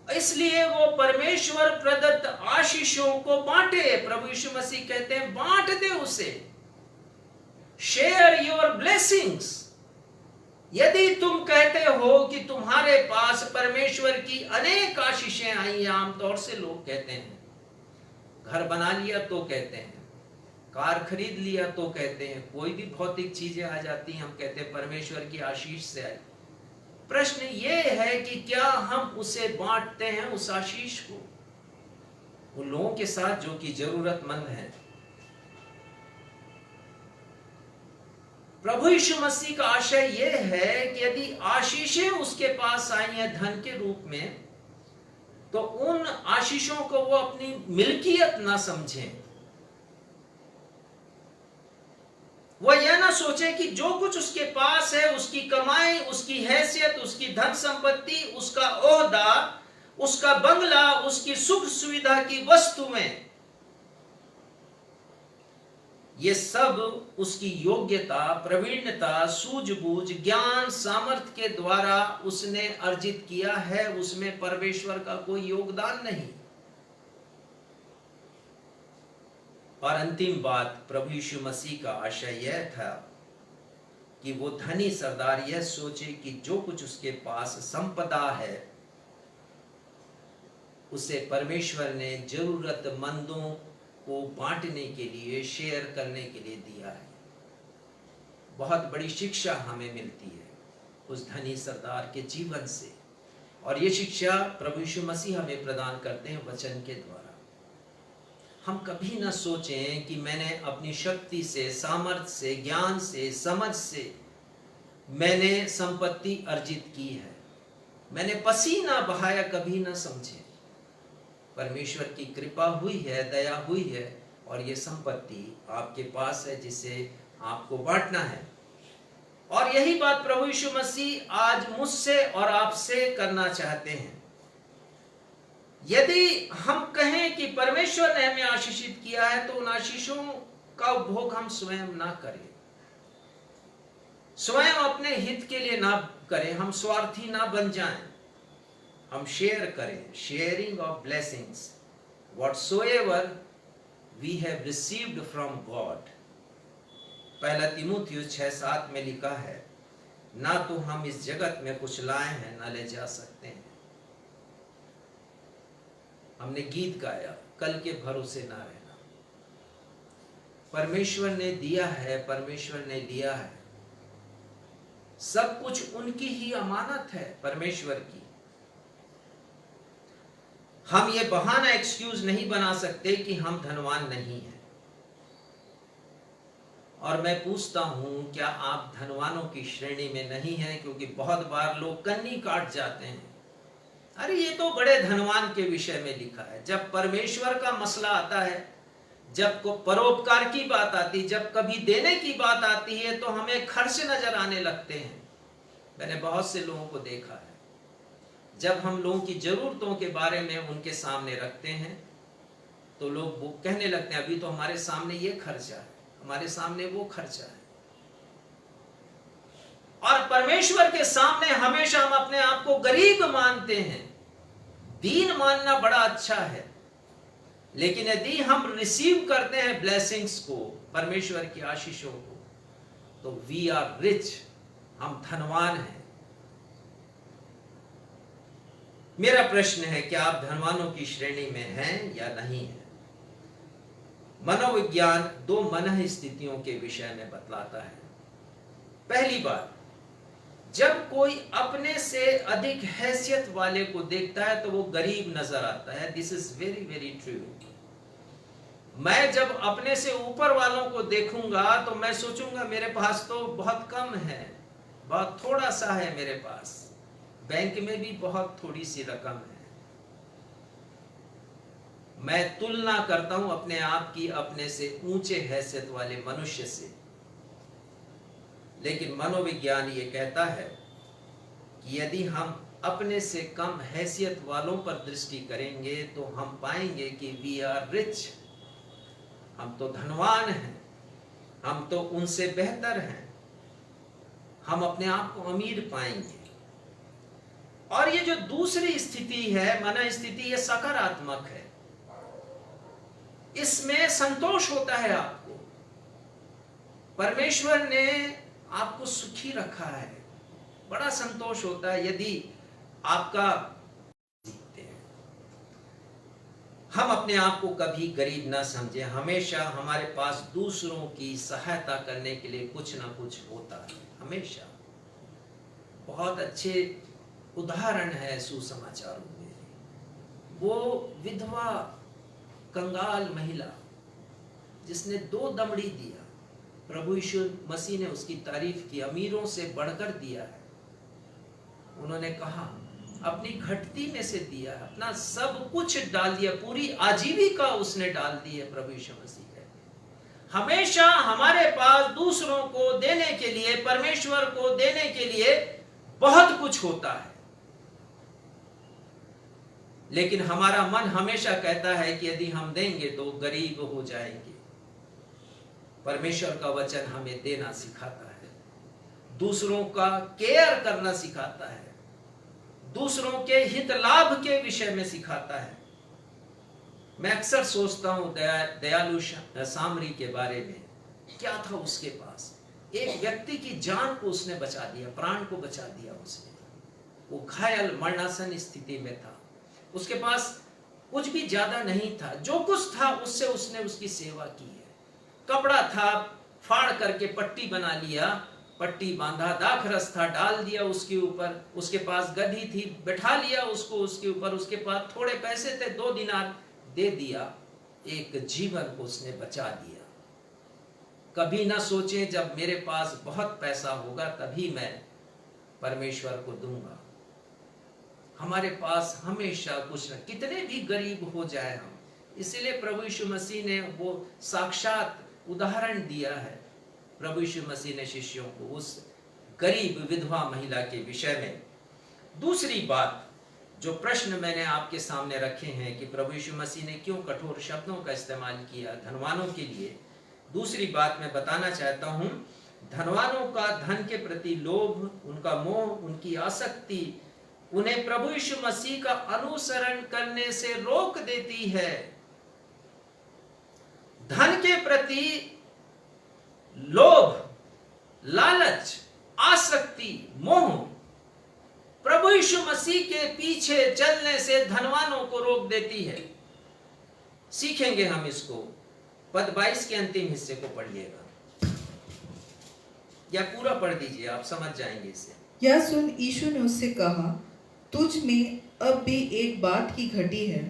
इसलिए वो परमेश्वर प्रदत्त आशीषों को बांटे। प्रभु यीशु मसीह कहते हैं बांट दे उसे। Share your blessings. यदि तुम कहते हो कि तुम्हारे पास परमेश्वर की अनेक आशीषें आई, आमतौर से लोग कहते हैं, घर बना लिया तो कहते हैं, कार खरीद लिया तो कहते हैं, कोई भी भौतिक चीजें आ जाती हैं, हम कहते हैं परमेश्वर की आशीष से आई। प्रश्न ये है कि क्या हम उसे बांटते हैं उस आशीष को उन लोगों के साथ जो कि जरूरतमंद हैं? प्रभु यीशु मसीह का आशय यह है कि यदि आशीषें उसके पास आई हैं धन के रूप में, तो उन आशीषों को वो अपनी मिल्कियत ना समझें, वह यह ना सोचे कि जो कुछ उसके पास है, उसकी कमाई, उसकी हैसियत, उसकी धन संपत्ति, उसका ओहदा, उसका बंगला, उसकी सुख सुविधा की वस्तुएं, ये सब उसकी योग्यता, प्रवीणता, सूझबूझ, ज्ञान, सामर्थ्य के द्वारा उसने अर्जित किया है। उसमें परमेश्वर का कोई योगदान नहीं। और अंतिम बात, प्रभु यीशु मसीह का आशय यह था कि वो धनी सरदार यह सोचे कि जो कुछ उसके पास संपदा है उसे परमेश्वर ने जरूरतमंदों को बांटने के लिए, शेयर करने के लिए दिया है। बहुत बड़ी शिक्षा हमें मिलती है उस धनी सरदार के जीवन से, और ये शिक्षा प्रभु यीशु मसीह हमें प्रदान करते हैं वचन के द्वारा। हम कभी न सोचें कि मैंने अपनी शक्ति से, सामर्थ्य से, ज्ञान से, समझ से मैंने संपत्ति अर्जित की है, मैंने पसीना बहाया, कभी न समझे। परमेश्वर की कृपा हुई है, दया हुई है, और ये संपत्ति आपके पास है जिसे आपको बांटना है। और यही बात प्रभु यीशु मसीह आज मुझसे और आपसे करना चाहते हैं। यदि हम कहें कि परमेश्वर ने हमें आशीषित किया है, तो उन आशीषों का उपभोग हम स्वयं ना करें, स्वयं अपने हित के लिए ना करें, हम स्वार्थी ना बन जाएं, हम शेयर करें। Sharing of blessings whatsoever we have received from God. पहला तीमुथियुस 6:7 में लिखा है, ना तो हम इस जगत में कुछ लाए हैं, ना ले जा सकते हैं। हमने गीत गाया, कल के भरोसे ना रहना। परमेश्वर ने दिया है, परमेश्वर ने लिया है, सब कुछ उनकी ही अमानत है, परमेश्वर की। हम ये बहाना, एक्सक्यूज नहीं बना सकते कि हम धनवान नहीं हैं। और मैं पूछता हूं, क्या आप धनवानों की श्रेणी में नहीं हैं? क्योंकि बहुत बार लोग कन्नी काट जाते हैं, अरे ये तो बड़े धनवान के विषय में लिखा है। जब परमेश्वर का मसला आता है, जब को परोपकार की बात आती, जब कभी देने की बात आती है, तो हमें खर्च नजर आने लगते हैं। मैंने बहुत से लोगों को देखा है, जब हम लोगों की जरूरतों के बारे में उनके सामने रखते हैं, तो लोग वो कहने लगते हैं, अभी तो हमारे सामने ये खर्चा है, हमारे सामने वो खर्चा है। और परमेश्वर के सामने हमेशा हम अपने आप को गरीब मानते हैं। दीन मानना बड़ा अच्छा है, लेकिन यदि हम रिसीव करते हैं ब्लेसिंग्स को, परमेश्वर की आशीषों को, तो वी आर रिच, हम धनवान हैं। मेरा प्रश्न है, क्या आप धनवानों की श्रेणी में हैं या नहीं हैं? मनोविज्ञान 2 मन स्थितियों के विषय में बतलाता है। पहली बात, जब कोई अपने से अधिक हैसियत वाले को देखता है तो वो गरीब नजर आता है। This is very very true. मैं जब अपने से ऊपर वालों को देखूंगा तो मैं सोचूंगा, मेरे पास तो बहुत कम है, बहुत थोड़ा सा है मेरे पास, बैंक में भी बहुत थोड़ी सी रकम है। मैं तुलना करता हूं अपने आप की अपने से ऊंचे हैसियत वाले मनुष्य से। लेकिन मनोविज्ञान ये कहता है कि यदि हम अपने से कम हैसियत वालों पर दृष्टि करेंगे तो हम पाएंगे कि वी आर रिच, हम तो धनवान हैं, हम तो उनसे बेहतर हैं, हम अपने आप को अमीर पाएंगे। और ये जो दूसरी स्थिति है, मन स्थिति, ये सकारात्मक है। इसमें संतोष होता है आपको, परमेश्वर ने आपको सुखी रखा है, बड़ा संतोष होता है यदि आपका जीतते हैं। हम अपने आप को कभी गरीब ना समझें, हमेशा हमारे पास दूसरों की सहायता करने के लिए कुछ ना कुछ होता है, हमेशा। बहुत अच्छे उदाहरण है सुसमाचारों में, वो विधवा कंगाल महिला जिसने 2 दमड़ी दिया, प्रभु यीशु मसीह ने उसकी तारीफ की, अमीरों से बढ़कर दिया है। उन्होंने कहा अपनी घटती में से दिया, अपना सब कुछ डाल दिया, पूरी आजीविका उसने डाल दी है। प्रभु यीशु मसीह कहते, हमेशा हमारे पास दूसरों को देने के लिए, परमेश्वर को देने के लिए बहुत कुछ होता है, लेकिन हमारा मन हमेशा कहता है कि यदि हम देंगे तो गरीब हो जाएंगे। परमेश्वर का वचन हमें देना सिखाता है, दूसरों का केयर करना सिखाता है, दूसरों के हित लाभ के विषय में सिखाता है। मैं अक्सर सोचता हूं दयालु सामरी के बारे में। क्या था उसके पास? एक व्यक्ति की जान को उसने बचा दिया, प्राण को बचा दिया उसने। वो घायल मरणासन स्थिति में था, उसके पास कुछ भी ज्यादा नहीं था, जो कुछ था उससे उसने उसकी सेवा की है। कपड़ा था, फाड़ करके पट्टी बना लिया, पट्टी बांधा, दाखरस था, डाल दिया उसके ऊपर। उसके पास गधी थी, बैठा लिया उसको उसके ऊपर। उसके पास थोड़े पैसे थे, 2 दिनार दे दिया, एक जीवन को उसने बचा दिया। कभी ना सोचे जब मेरे पास बहुत पैसा होगा तभी मैं परमेश्वर को दूंगा। हमारे पास हमेशा कुछ न, कितने भी गरीब हो जाए हम, इसलिए प्रभु यीशु मसीह ने वो साक्षात उदाहरण दिया है। प्रभु यीशु मसीह ने शिष्यों को उस गरीब विधवा महिला के विषय में। दूसरी बात, जो प्रश्न मैंने आपके सामने रखे हैं कि प्रभु यीशु मसीह ने क्यों कठोर शब्दों का इस्तेमाल किया धनवानों के लिए, दूसरी बात मैं बताना चाहता हूं, धनवानों का धन के प्रति लोभ, उनका मोह, उनकी आसक्ति उन्हें प्रभु यीशु मसीह का अनुसरण करने से रोक देती है। धन के प्रति लोभ, लालच, आसक्ति, मोह प्रभु यीशु मसीह के पीछे चलने से धनवानों को रोक देती है। सीखेंगे हम इसको। पद 22 के अंतिम हिस्से को पढ़िएगा, या पूरा पढ़ दीजिए, आप समझ जाएंगे इसे। यह सुन यीशु ने उससे कहा, तुझ में अब भी एक बात की घटी है।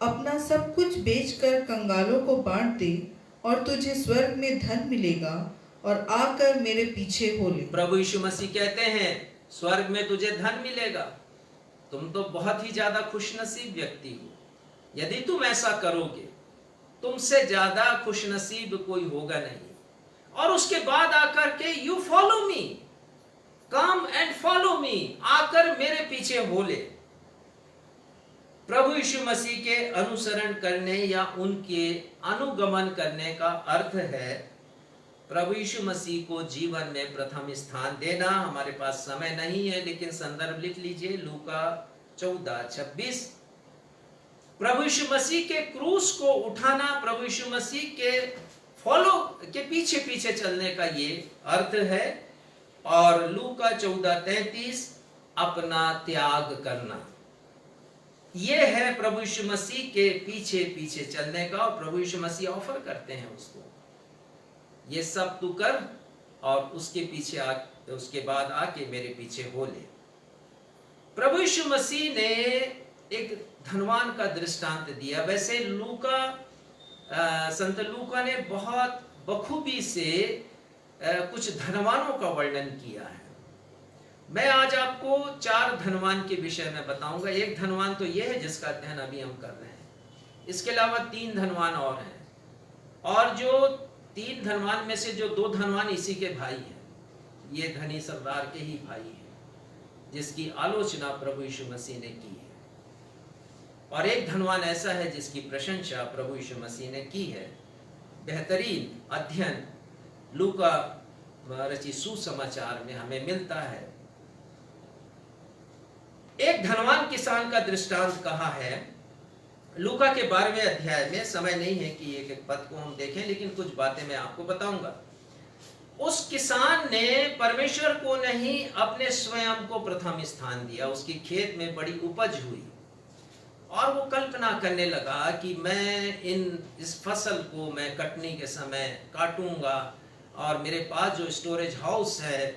अपना सब कुछ बेचकर कंगालों को बांट दे और तुझे स्वर्ग में धन मिलेगा, और आकर मेरे पीछे हो ले। प्रभु यीशु मसीह कहते हैं स्वर्ग में तुझे धन मिलेगा। तुम तो बहुत ही ज्यादा खुशनसीब व्यक्ति हो। यदि तुम ऐसा करोगे, तुमसे ज्यादा खुशनसीब कोई होगा नहीं। और उसके बाद आकर के you follow me, come and follow me, आकर मेरे पीछे हो ले। प्रभु यीशु मसीह के अनुसरण करने या उनके अनुगमन करने का अर्थ है प्रभु यीशु मसीह को जीवन में प्रथम स्थान देना। हमारे पास समय नहीं है, लेकिन संदर्भ लिख लीजिए, लूका 14:26। प्रभु यीशु मसीह के क्रूस को उठाना, प्रभु यीशु मसीह के फॉलो के पीछे पीछे चलने का ये अर्थ है। और लूका 14:33, अपना त्याग करना, ये है प्रभु यीशु मसीह के पीछे पीछे चलने का। और प्रभु यीशु मसीह ऑफर करते हैं उसको, ये सब तू कर और उसके पीछे उसके बाद आके मेरे पीछे हो ले। प्रभु यीशु मसीह ने एक धनवान का दृष्टांत दिया। वैसे संत लूका ने बहुत बखूबी से कुछ धनवानों का वर्णन किया है। मैं आज आपको 4 धनवान के विषय में बताऊंगा। एक धनवान तो यह है जिसका अध्ययन अभी हम कर रहे हैं। इसके अलावा 3 धनवान और हैं, और जो 3 धनवान में से जो 2 धनवान इसी के भाई हैं, ये धनी सरदार के ही भाई हैं, जिसकी आलोचना प्रभु यीशु मसीह ने की है। और एक धनवान ऐसा है जिसकी प्रशंसा प्रभु यीशु मसीह ने की है। बेहतरीन अध्ययन लूका रचित सुसमाचार में हमें मिलता है। एक धनवान किसान का दृष्टांत कहा है लूका के 12वें अध्याय में। समय नहीं है कि एक एक पद को हम देखें, लेकिन कुछ बातें मैं आपको बताऊंगा। उस किसान ने परमेश्वर को नहीं, अपने स्वयं को प्रथम स्थान दिया। उसकी खेत में बड़ी उपज हुई और वो कल्पना करने लगा कि मैं इस फसल को मैं कटने के समय काटूंगा, और मेरे पास जो स्टोरेज हाउस है,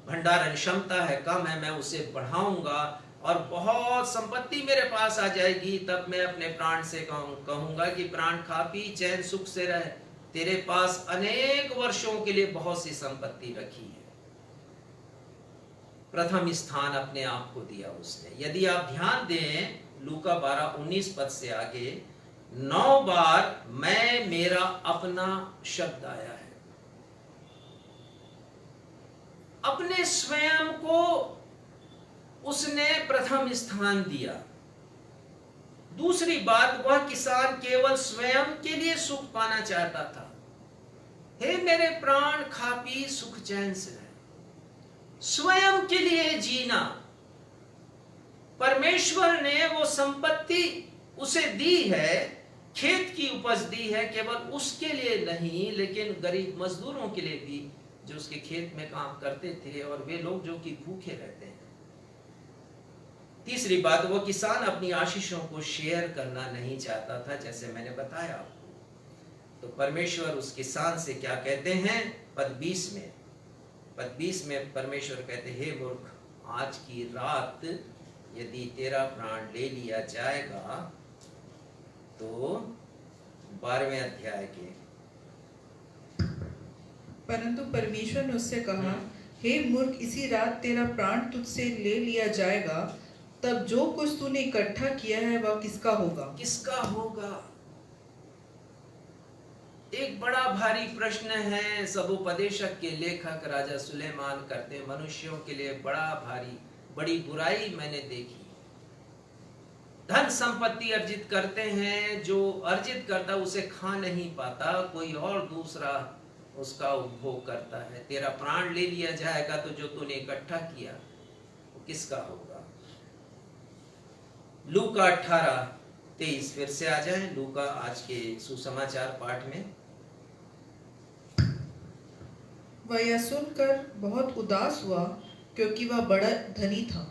भंडारण क्षमता है कम है, मैं उसे बढ़ाऊंगा और बहुत संपत्ति मेरे पास आ जाएगी। तब मैं अपने प्राण से कहूंगा कि प्राण खा पी चैन सुख से रहे, तेरे पास अनेक वर्षों के लिए बहुत सी संपत्ति रखी है। प्रथम स्थान अपने आप को दिया उसने। यदि आप ध्यान दें लूका 12:19 पद से आगे, 9 बार मैं मेरा अपना शब्द आया है। अपने स्वयं को उसने प्रथम स्थान दिया। दूसरी बात, वह किसान केवल स्वयं के लिए सुख पाना चाहता था। हे मेरे प्राण, खा पी सुख चैन से रहे। स्वयं के लिए जीना। परमेश्वर ने वो संपत्ति उसे दी है, खेत की उपज दी है, केवल उसके लिए नहीं लेकिन गरीब मजदूरों के लिए भी, जो उसके खेत में काम करते थे, और वे लोग जो कि भूखे रहते हैं। तीसरी बात, वो किसान अपनी आशीषों को शेयर करना नहीं चाहता था, जैसे मैंने बताया आपको। तो परमेश्वर उस किसान से क्या कहते हैं? पद 20 में परमेश्वर कहते, हे मूर्ख, आज की रात यदि तेरा प्राण ले लिया जाएगा, तो 12वें अध्याय के। परंतु परमेश्वर ने उससे कहा, हे मूर्ख, इसी रात तेरा प्राण तुझसे ले लिया जाएगा, तब जो कुछ तूने इकट्ठा किया है वह किसका होगा? किसका होगा? एक बड़ा भारी प्रश्न है। सबोपदेशक के लेखक राजा सुलेमान करते, मनुष्यों के लिए बड़ा भारी, बड़ी बुराई मैंने देखी। धन संपत्ति अर्जित करते हैं, जो अर्जित करता उसे खा नहीं पाता, कोई और दूसरा उसका उपभोग करता है। तेरा प्राण ले लिया जाएगा, तो जो तूने इकट्ठा किया वो किसका होगा? लूका 18:23, फिर से आ जाएं लूका आज के सुसमाचार पाठ में। वह यह सुनकर बहुत उदास हुआ, क्योंकि वह बड़ा धनी था।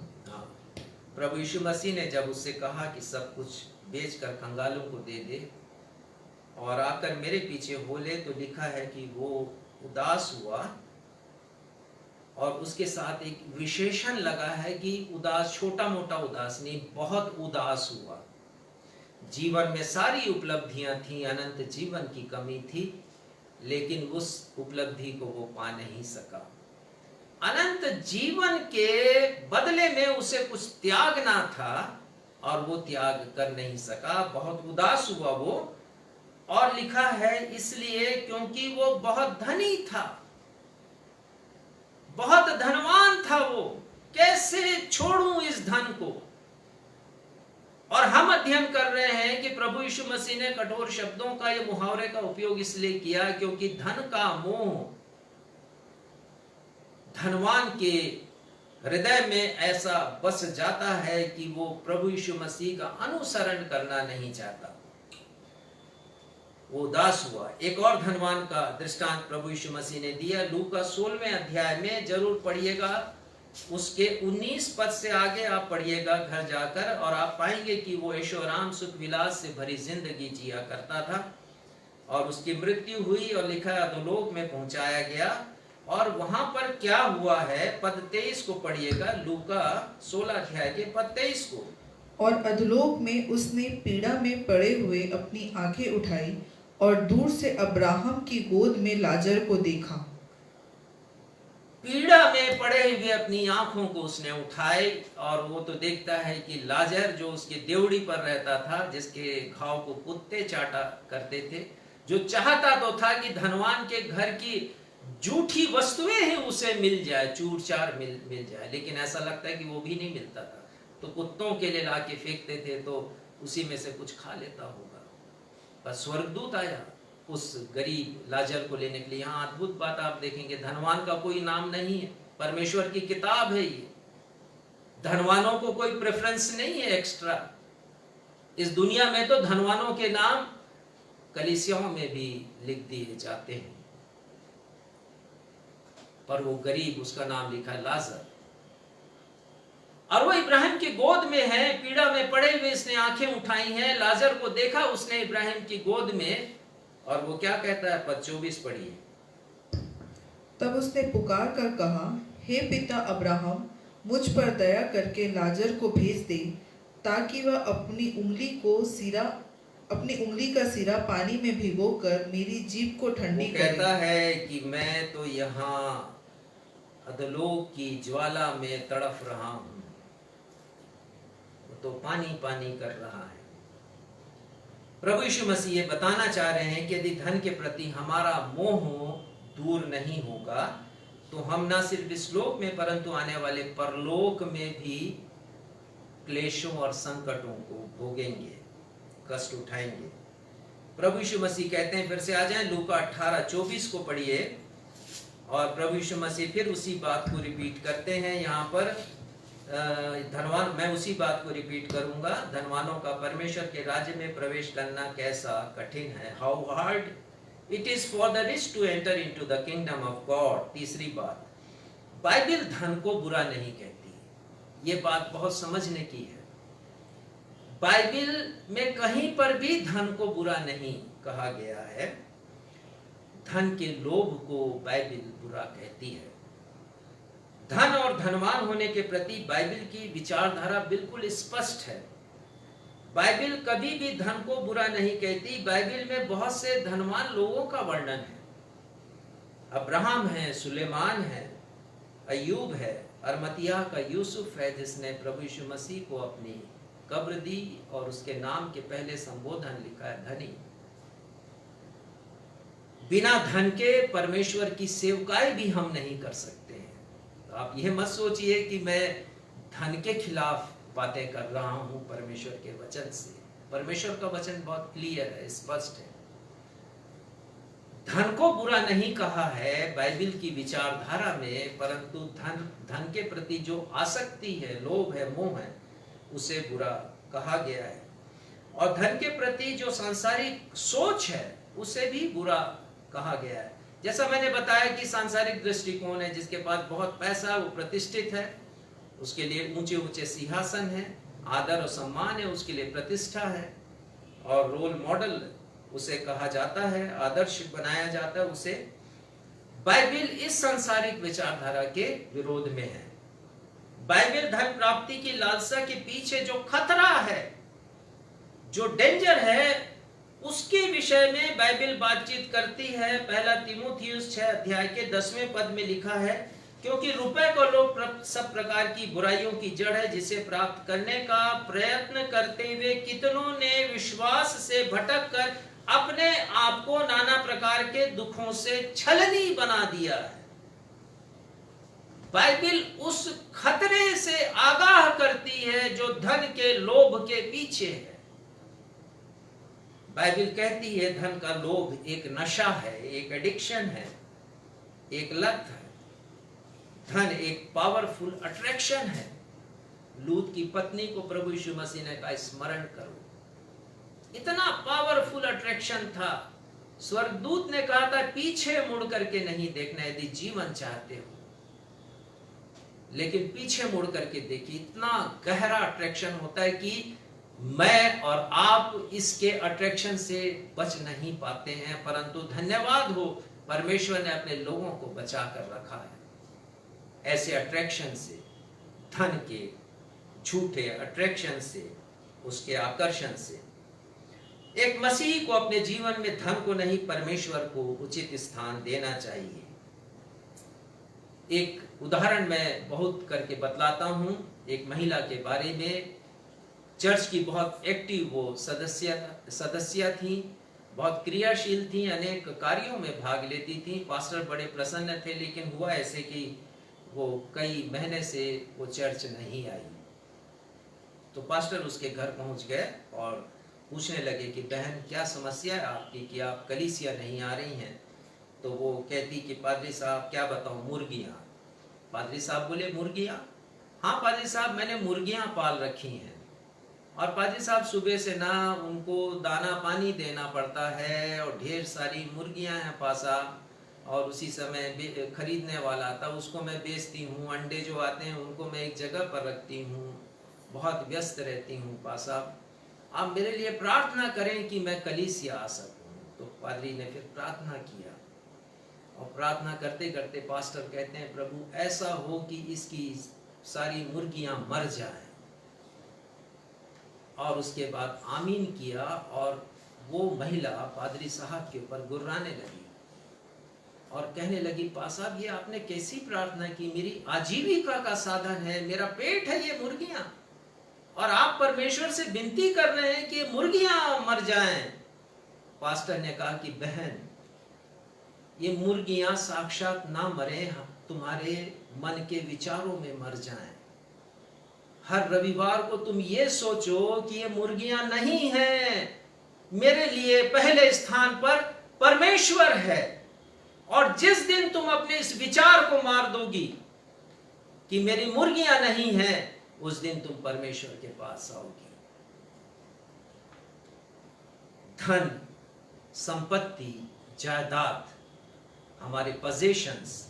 प्रभु यीशु मसीह ने जब उससे कहा कि सब कुछ बेचकर कंगालों को दे दे और आकर मेरे पीछे हो ले, तो लिखा है कि वो उदास हुआ। और उसके साथ एक विशेषण लगा है कि उदास, छोटा मोटा उदास नहीं, बहुत उदास हुआ। जीवन में सारी उपलब्धियां थी, अनंत जीवन की कमी थी, लेकिन उस उपलब्धि को वो पा नहीं सका। अनंत जीवन के बदले में उसे कुछ त्यागना था और वो त्याग कर नहीं सका। बहुत उदास हुआ वो। और लिखा है इसलिए क्योंकि वो बहुत धनी था, बहुत धनवान था। वो कैसे छोड़ूं इस धन को? और हम अध्ययन कर रहे हैं कि प्रभु यीशु मसीह ने कठोर शब्दों का, ये मुहावरे का उपयोग इसलिए किया क्योंकि धन का मोह धनवान के हृदय में ऐसा बस जाता है कि वो प्रभु यीशु मसीह का अनुसरण करना नहीं चाहता। वो उदास हुआ। एक और धनवान का दृष्टांत प्रभु यीशु मसीह ने दिया। लूका 16वें अध्याय में जरूर पढ़िएगा, उसके 19 पद से आगे आप पढ़िएगा घर जाकर, और आप पाएंगे कि वो ऐशो आराम सुख विलास से भरी जिंदगी जिया करता था और उसकी मृत्यु हुई और लिखा अधोलोक में पहुंचाया गया। और वहां पर क्या हुआ है, पद 23 को पढ़िएगा, लूका 16 अध्याय के पद 23 को। और अधोलोक में उसने पीड़ा में पड़े हुए अपनी आंखें उठाई और दूर से अब्राहम की गोद में लाजर को देखा। पीड़ा में पड़े हुए अपनी आंखों को उसने उठाए और वो तो देखता है कि लाजर जो उसके देवड़ी पर रहता था, जिसके घाव को कुत्ते चाटा करते थे, जो चाहता तो था कि धनवान के घर की झूठी वस्तुएं ही उसे मिल जाए, चूर चार मिल जाए, लेकिन ऐसा लगता है कि वो भी नहीं मिलता था, तो कुत्तों के लिए लाके फेंकते थे, तो उसी में से कुछ खा लेता होगा। पर स्वर्गदूत आया उस गरीब लाजर को लेने के लिए। यहाँ अद्भुत बात आप देखेंगे, धनवान का कोई नाम नहीं है, परमेश्वर की किताब है ये। धनवानों को कोई प्रेफरेंस नहीं है एक्स्ट्रा। इस दुनिया में तो धनवानों के नाम कलीसियाओं में भी लिख दिए जाते हैं, पर वो गरीब, उसका नाम लिखा है लाजर, और वो इब्राहिम की गोद में है, पीड़ा में पड़े हुए इसने आंखें उठाई हैं, लाजर को देखा उसने इब्राहिम की गोद में, और वो क्या कहता है, पद 24 पढ़िए। तब उसने पुकार कर कहा, हे पिता अब्राहम, मुझ पर दया करके लाजर को भेज दे, ताकि वह अपनी उंगली का सिरा पानी में भिगोकर मेरी जीभ को ठंडी करे। कहता है कि मैं तो यहाँ अधोलोक की ज्वाला में तड़फ रहा हूं, वो तो पानी पानी कर रहा है। प्रभु यीशु मसीह ये बताना चाह रहे हैं कि यदि धन के प्रति हमारा मोह दूर नहीं होगा तो हम न सिर्फ इस लोक में परंतु आने वाले परलोक में भी क्लेशों और संकटों को भोगेंगे, कष्ट उठाएंगे। प्रभु यीशु मसीह कहते हैं, फिर से आ जाएं, लूका 18:24 को पढ़िए। और प्रभु यीशु मसीह फिर उसी बात को रिपीट करते हैं यहाँ पर। धनवान, मैं उसी बात को रिपीट करूंगा, धनवानों का परमेश्वर के राज्य में प्रवेश करना कैसा कठिन है। How hard it is for the rich to enter into the kingdom of God. तीसरी बात, बाइबल धन को बुरा नहीं कहती। ये बात बहुत समझने की है। बाइबल में कहीं पर भी धन को बुरा नहीं कहा गया है। धन के लोभ को बाइबल बुरा कहती है। धन और धनवान होने के प्रति बाइबल की विचारधारा बिल्कुल स्पष्ट है। बाइबल कभी भी धन को बुरा नहीं कहती। बाइबल में बहुत से धनवान लोगों का वर्णन है। अब्राहम है, सुलेमान है, अय्यूब है, अरमतिया का यूसुफ है जिसने प्रभु यीशु मसीह को अपनी कब्र दी और उसके नाम के पहले संबोधन लिखा है धनी। बिना धन के परमेश्वर की सेवकाई भी हम नहीं कर सकते हैं। तो आप यह मत सोचिए कि मैं धन के खिलाफ बातें कर रहा हूं परमेश्वर के वचन से। परमेश्वर का वचन बहुत क्लियर है, स्पष्ट है। धन को बुरा नहीं कहा है बाइबल की विचारधारा में, परंतु धन के प्रति जो आसक्ति है, लोभ है, मोह है, उसे बुरा कहा गया है। और धन के प्रति जो सांसारिक सोच है उसे भी बुरा कहा गया है। जैसा मैंने बताया कि सांसारिक दृष्टिकोण है, जिसके पास बहुत पैसा, वो प्रतिष्ठित है, उसके लिए ऊंचे ऊंचे सिंहासन है, आदर और सम्मान है, उसके लिए प्रतिष्ठा है और रोल मॉडल उसे कहा जाता है, आदर्श बनाया जाता है उसे। बाइबल इस सांसारिक विचारधारा के विरोध में है। बाइबल धन प्राप्ति की लालसा के पीछे जो खतरा है, जो डेंजर है, उसके विषय में बाइबल बातचीत करती है। पहला तीमुथियुस 6 अध्याय के 10वें पद में लिखा है, क्योंकि रुपए को लोग सब प्रकार की बुराइयों की जड़ है, जिसे प्राप्त करने का प्रयत्न करते हुए कितनों ने विश्वास से भटक कर अपने आप को नाना प्रकार के दुखों से छलनी बना दिया है। बाइबल उस खतरे से आगाह करती है जो धन के लोभ के पीछे है। बाइबल कहती है धन का लोभ एक नशा है, एक एडिक्शन है, एक लत है। धन एक पावरफुल अट्रैक्शन है। लूत की पत्नी को प्रभु यीशु मसीह ने कहा स्मरण करो। इतना पावरफुल अट्रैक्शन था। स्वर्गदूत ने कहा था पीछे मुड़ करके नहीं देखना यदि जीवन चाहते हो, लेकिन पीछे मुड़ करके देखिए। इतना गहरा अट्रैक्शन होता है कि मैं और आप इसके अट्रैक्शन से बच नहीं पाते हैं, परंतु धन्यवाद हो परमेश्वर ने अपने लोगों को बचा कर रखा है ऐसे अट्रैक्शन से, धन के झूठे अट्रैक्शन से, उसके आकर्षण से। एक मसीही को अपने जीवन में धन को नहीं परमेश्वर को उचित स्थान देना चाहिए। एक उदाहरण मैं बहुत करके बतलाता हूं। एक महिला के बारे में, चर्च की बहुत एक्टिव वो सदस्य थी, बहुत क्रियाशील थी, अनेक कार्यों में भाग लेती थी। पास्टर बड़े प्रसन्न थे, लेकिन हुआ ऐसे कि वो कई महीने से वो चर्च नहीं आई। तो पास्टर उसके घर पहुंच गए और पूछने लगे कि बहन क्या समस्या है आपकी कि आप कलीसिया नहीं आ रही हैं। तो वो कहती कि पादरी साहब क्या बताऊं, मुर्गियां। पादरी साहब बोले मुर्गियां? हाँ पादरी साहब, मैंने मुर्गियां पाल रखी हैं और पादरी साहब सुबह से ना उनको दाना पानी देना पड़ता है और ढेर सारी मुर्गियां हैं पासा, और उसी समय खरीदने वाला आता उसको मैं बेचती हूँ, अंडे जो आते हैं उनको मैं एक जगह पर रखती हूँ, बहुत व्यस्त रहती हूँ पासा, आप मेरे लिए प्रार्थना करें कि मैं कलीसिया आ सकूं। तो पादरी ने फिर प्रार्थना किया और प्रार्थना करते करते पास्टर कहते हैं प्रभु ऐसा हो कि इसकी सारी मुर्गियां मर जाएं। और उसके बाद आमीन किया और वो महिला पादरी साहब के ऊपर गुर्राने लगी और कहने लगी पा साहब ये आपने कैसी प्रार्थना की, मेरी आजीविका का साधन है, मेरा पेट है ये मुर्गियां, और आप परमेश्वर से विनती कर रहे हैं कि मुर्गियां मर जाएं। पास्टर ने कहा कि बहन, ये मुर्गियां साक्षात ना मरे, तुम्हारे मन के विचारों में मर जाएं। हर रविवार को तुम ये सोचो कि ये मुर्गियां नहीं हैं, मेरे लिए पहले स्थान पर परमेश्वर है। और जिस दिन तुम अपने इस विचार को मार दोगी कि मेरी मुर्गियां नहीं हैं, उस दिन तुम परमेश्वर के पास आओगी। धन, संपत्ति, जायदाद, हमारे पोजेशंस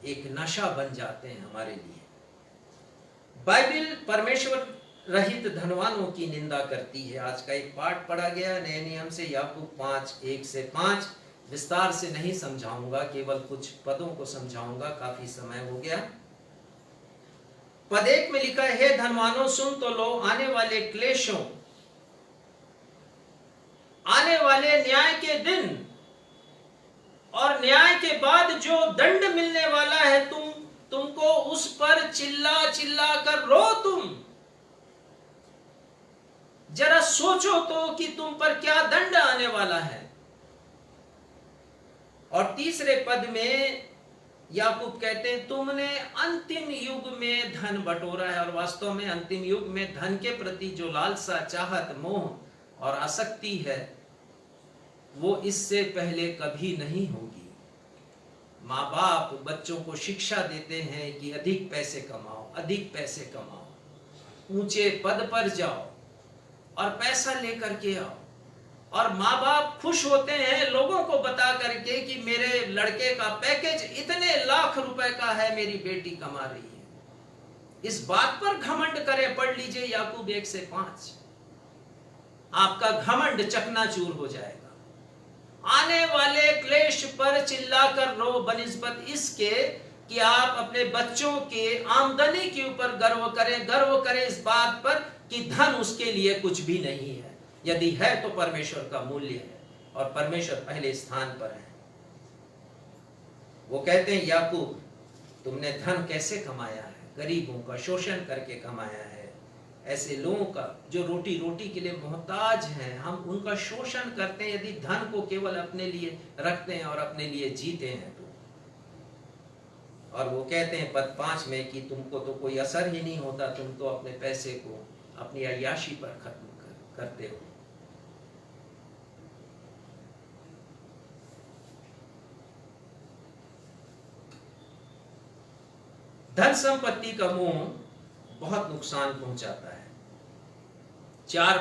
एक नशा बन जाते हैं हमारे लिए। बाइबल परमेश्वर रहित धनवानों की निंदा करती है। आज का एक पाठ पढ़ा गया नए नियम से, याकूब 5:1-5। विस्तार से नहीं समझाऊंगा, केवल कुछ पदों को समझाऊंगा, काफी समय हो गया। पद 1 में लिखा है, हे धनवानों सुन तो लो, आने वाले क्लेशों, आने वाले न्याय के दिन और न्याय के बाद जो दंड मिलने वाला है, तुमको उस पर चिल्ला चिल्ला कर रो। तुम जरा सोचो तो कि तुम पर क्या दंड आने वाला है। और तीसरे पद में याकूब कहते हैं, तुमने अंतिम युग में धन बटोरा है। और वास्तव में अंतिम युग में धन के प्रति जो लालसा, चाहत, मोह और आसक्ति है, वो इससे पहले कभी नहीं होगी। माँ बाप बच्चों को शिक्षा देते हैं कि अधिक पैसे कमाओ, अधिक पैसे कमाओ, ऊंचे पद पर जाओ और पैसा लेकर के आओ। और माँ बाप खुश होते हैं लोगों को बता करके कि मेरे लड़के का पैकेज इतने लाख रुपए का है, मेरी बेटी कमा रही है। इस बात पर घमंड करें। पढ़ लीजिए याकूब 1-5। आपका घमंड चकनाचूर हो जाएगा। आने वाले क्लेश पर चिल्लाकर रो, बनिस्बत इसके कि आप अपने बच्चों के आमदनी के ऊपर गर्व करें इस बात पर कि धन उसके लिए कुछ भी नहीं है। यदि है तो परमेश्वर का मूल्य है और परमेश्वर पहले स्थान पर है। वो कहते हैं, याकूब तुमने धन कैसे कमाया है? गरीबों का शोषण करके कमाया है। ऐसे लोगों का जो रोटी के लिए मोहताज हैं, हम उनका शोषण करते हैं यदि धन को केवल अपने लिए रखते हैं और अपने लिए जीते हैं तो। और वो कहते हैं पद 5 में कि तुमको तो कोई असर ही नहीं होता, तुम तो अपने पैसे को अपनी अय्याशी पर खत्म करते हो। धन संपत्ति का मोह बहुत नुकसान पहुंचाता है। 4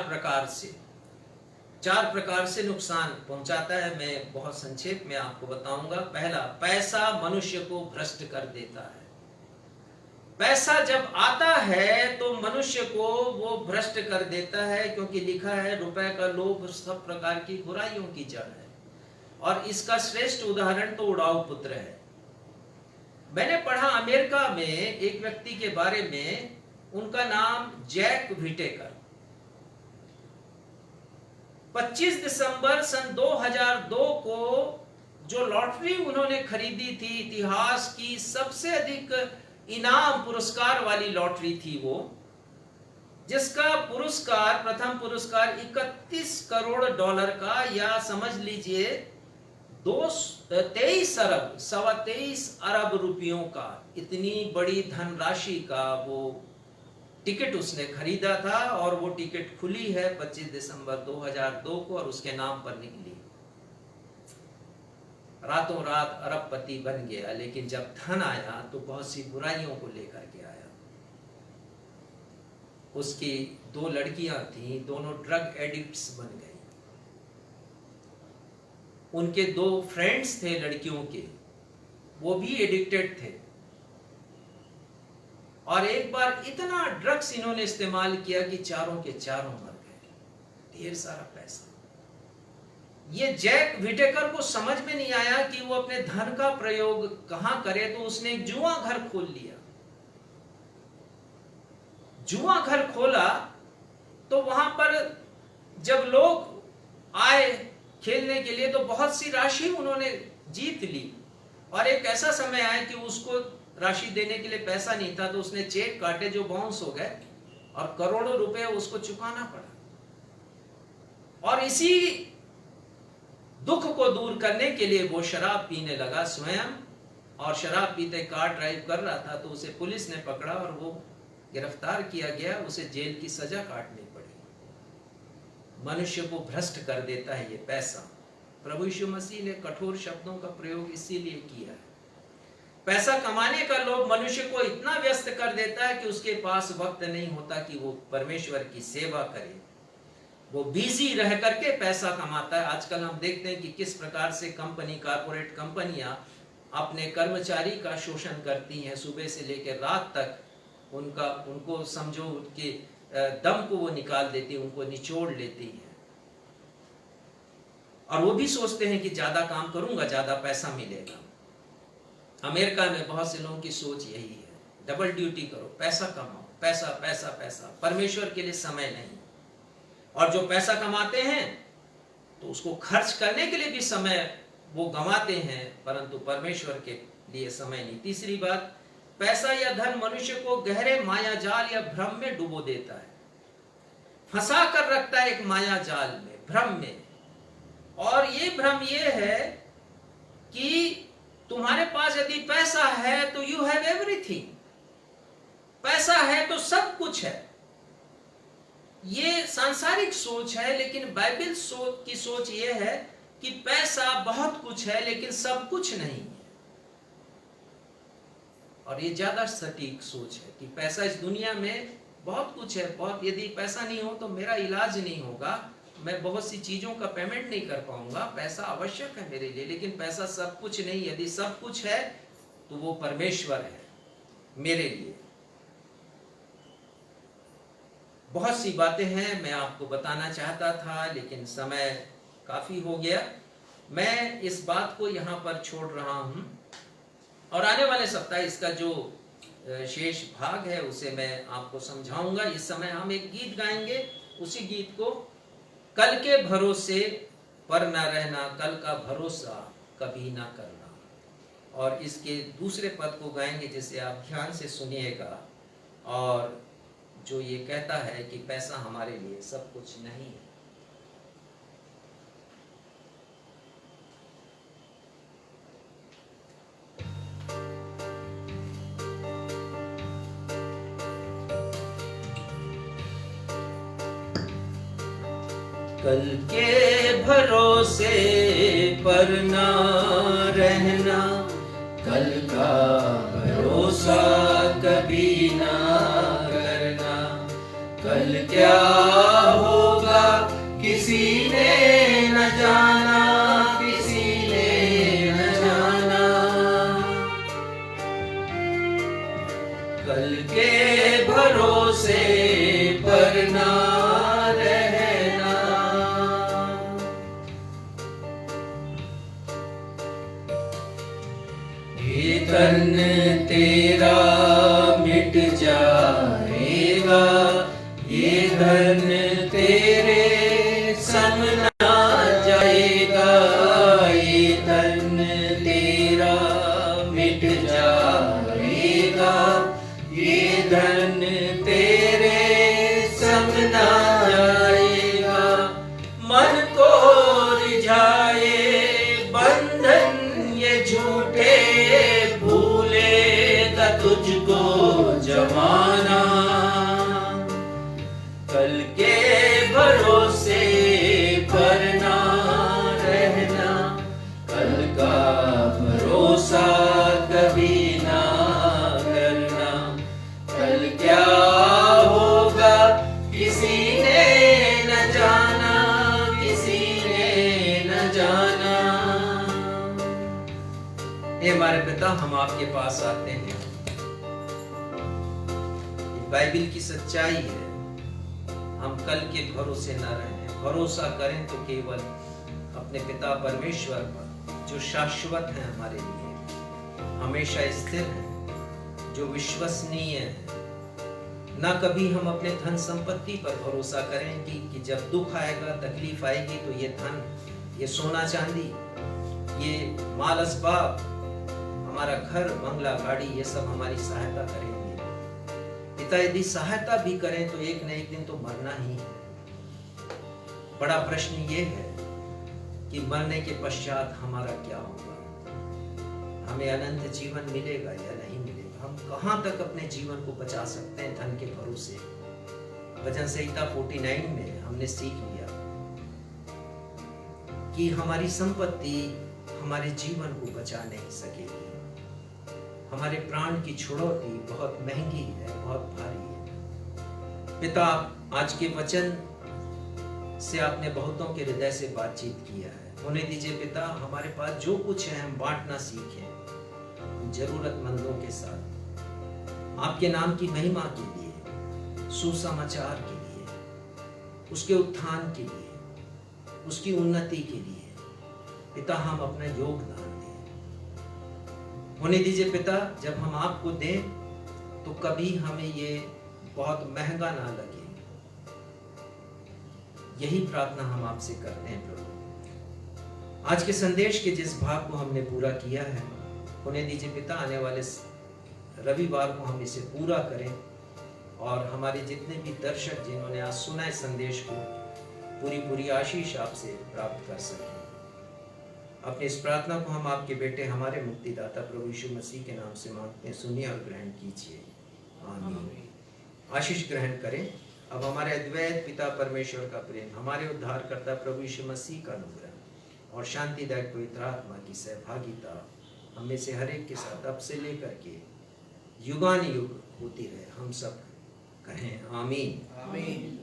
प्रकार से नुकसान पहुंचाता है। मैं बहुत संक्षेप में आपको बताऊंगा। पहला, पैसा मनुष्य को भ्रष्ट कर देता है। पैसा जब आता है तो मनुष्य को वो भ्रष्ट कर देता है, क्योंकि लिखा है रुपए का लोभ सब प्रकार की बुराइयों की जड़ है। और इसका श्रेष्ठ उदाहरण तो उड़ाऊ पुत्र है। मैंने पढ़ा अमेरिका में एक व्यक्ति के बारे में, उनका नाम जैक व्हिटेकर। 25 दिसंबर सन 2002 को जो लॉटरी उन्होंने खरीदी थी, इतिहास की सबसे अधिक इनाम पुरस्कार वाली लॉटरी थी वो, जिसका पुरस्कार, प्रथम पुरस्कार 31 करोड़ डॉलर का, या समझ लीजिए 23 अरब, 23.25 अरब रुपयों का, इतनी बड़ी धनराशि का वो टिकट उसने खरीदा था। और वो टिकट खुली है 25 दिसंबर 2002 को और उसके नाम पर निकली। रातों रात अरबपति बन गया, लेकिन जब धन आया तो बहुत सी बुराइयों को लेकर के आया। उसकी 2 लड़कियां थीं, दोनों ड्रग एडिक्ट्स बन गई। उनके 2 फ्रेंड्स थे लड़कियों के, वो भी एडिक्टेड थे। और एक बार इतना ड्रग्स इन्होंने इस्तेमाल किया कि चारों के चारों मर गए। ढेर सारा पैसा। ये जैक व्हिटेकर को समझ में नहीं आया कि वो अपने धन का प्रयोग कहां करे, तो उसने एक जुआ घर खोल लिया। जुआ घर खोला तो वहां पर जब लोग आए खेलने के लिए तो बहुत सी राशि उन्होंने जीत ली। और एक ऐसा समय आया कि उसको राशि देने के लिए पैसा नहीं था, तो उसने चेक काटे जो बाउंस हो गए और करोड़ों रुपए उसको चुकाना पड़ा। और इसी दुख को दूर करने के लिए वो शराब पीने लगा स्वयं, और शराब पीते कार ड्राइव कर रहा था तो उसे पुलिस ने पकड़ा और वो गिरफ्तार किया गया, उसे जेल की सजा काटनी पड़ी। मनुष्य को भ्रष्ट कर देता है ये पैसा। प्रभु यीशु मसीह ने कठोर शब्दों का प्रयोग इसीलिए किया है। पैसा कमाने का लोभ मनुष्य को इतना व्यस्त कर देता है कि उसके पास वक्त नहीं होता कि वो परमेश्वर की सेवा करे। वो बिजी रह करके पैसा कमाता है। आजकल हम देखते हैं कि किस प्रकार से कंपनी, कारपोरेट कंपनियां अपने कर्मचारी का शोषण करती हैं। सुबह से लेकर रात तक उनको समझो कि दम को वो निकाल देती है, उनको निचोड़ लेती है। और वो भी सोचते हैं कि ज्यादा काम करूंगा ज्यादा पैसा मिलेगा। अमेरिका में बहुत से लोगों की सोच यही है, डबल ड्यूटी करो, पैसा कमाओ, पैसा पैसा पैसा, परमेश्वर के लिए समय नहीं। और जो पैसा कमाते हैं तो उसको खर्च करने के लिए भी समय वो गंवाते हैं, परंतु परमेश्वर के लिए समय नहीं। तीसरी बात, पैसा या धन मनुष्य को गहरे माया जाल या भ्रम में डुबो देता है, फंसा कर रखता है एक माया जाल में, भ्रम में। और ये भ्रम ये है कि तुम्हारे पास यदि पैसा है तो यू हैव एवरीथिंग, पैसा है तो सब कुछ है। ये सांसारिक सोच है, लेकिन बाइबल की सोच ये है कि पैसा बहुत कुछ है लेकिन सब कुछ नहीं है। और ये ज्यादा सटीक सोच है कि पैसा इस दुनिया में बहुत कुछ है, बहुत, यदि पैसा नहीं हो तो मेरा इलाज नहीं होगा, मैं बहुत सी चीजों का पेमेंट नहीं कर पाऊंगा, पैसा आवश्यक है मेरे लिए, लेकिन पैसा सब कुछ नहीं। यदि सब कुछ है तो वो परमेश्वर है मेरे लिए। बहुत सी बातें हैं मैं आपको बताना चाहता था, लेकिन समय काफी हो गया। मैं इस बात को यहाँ पर छोड़ रहा हूँ और आने वाले सप्ताह इसका जो शेष भाग है उसे मैं आपको समझाऊंगा। इस समय हम एक गीत गाएंगे, उसी गीत को कल के भरोसे पर न रहना, कल का भरोसा कभी ना करना, और इसके दूसरे पद को गाएंगे जिसे आप ध्यान से सुनिएगा, और जो ये कहता है कि पैसा हमारे लिए सब कुछ नहीं है। कल के भरोसे पर ना रहना, कल का भरोसा कभी ना करना। कल क्या होगा किसी ने न जाना, किसी ने न जाना। कल के भरोसे पर ना धन तेरा मिट जाएगा, ये धन तेरे संग ना जाएगा। ये धन तेरा मिट जाएगा, ये धन तेरे संग ना जाएगा। मन को रिझाए बंधन ये झूठे, तुझको जमाना। कल के भरोसे पर ना रहना, कल का भरोसा कभी ना करना। कल क्या होगा किसी ने न जाना, किसी ने न जाना। हे हमारे पिता, हम आपके पास आते हैं, बाइबल की सच्चाई है। हम कल के भरोसे न रहें, भरोसा करें तो केवल अपने पिता परमेश्वर पर, जो शाश्वत है हमारे लिए, हमेशा स्थिर है, जो विश्वसनीय है। ना कभी हम अपने धन संपत्ति पर भरोसा करें कि जब दुख आएगा, तकलीफ आएगी तो ये धन, ये सोना चांदी, ये माल असबाब, हमारा घर, बंगला, गाड़ी, ये सब हमारी सहायता करेंगे। पिता यदि सहायता भी करें तो एक न एक दिन तो मरना ही है। बड़ा प्रश्न ये है कि मरने के पश्चात हमारा क्या होगा, हमें अनंत जीवन मिलेगा या नहीं मिलेगा, हम कहां तक अपने जीवन को बचा सकते हैं धन के भरोसे। भजन संहिता 49 में हमने सीख लिया कि हमारी संपत्ति हमारे जीवन को बचा नहीं सकेगी, हमारे प्राण की छुड़ौती बहुत महंगी है, बहुत भारी है। पिता, आज के वचन से आपने बहुतों के हृदय से बातचीत किया है। होने दीजिए पिता, हमारे पास जो कुछ है हम बांटना सीखें जरूरतमंदों के साथ, आपके नाम की महिमा के लिए, सुसमाचार के लिए, उसके उत्थान के लिए, उसकी उन्नति के लिए पिता हम अपना योगदान दें। होने दीजिए पिता, जब हम आपको दें तो कभी हमें ये बहुत महंगा ना लगे। यही प्रार्थना हम आपसे करते हैं प्रभु। आज के संदेश के जिस भाग को हमने पूरा किया है, होने दीजिए पिता, आने वाले रविवार को हम इसे पूरा करें और हमारे जितने भी दर्शक जिन्होंने आज सुना है संदेश को, पूरी आशीष आपसे प्राप्त कर सकें। अपनी इस प्रार्थना को हम आपके बेटे हमारे मुक्तिदाता प्रभु यीशु मसीह के नाम से मांगते हैं, सुनिए और ग्रहण कीजिए। आमीन। आशीष ग्रहण करें। अब हमारे अद्वैत पिता परमेश्वर का प्रेम, हमारे उद्धारकर्ता प्रभु यीशु मसीह का अनुग्रह और शांतिदायक पवित्र आत्मा की सहभागिता हमें से हर एक के साथ अब से लेकर के युगान युग होती रहे। हम सब कहें आमीन। आमीन।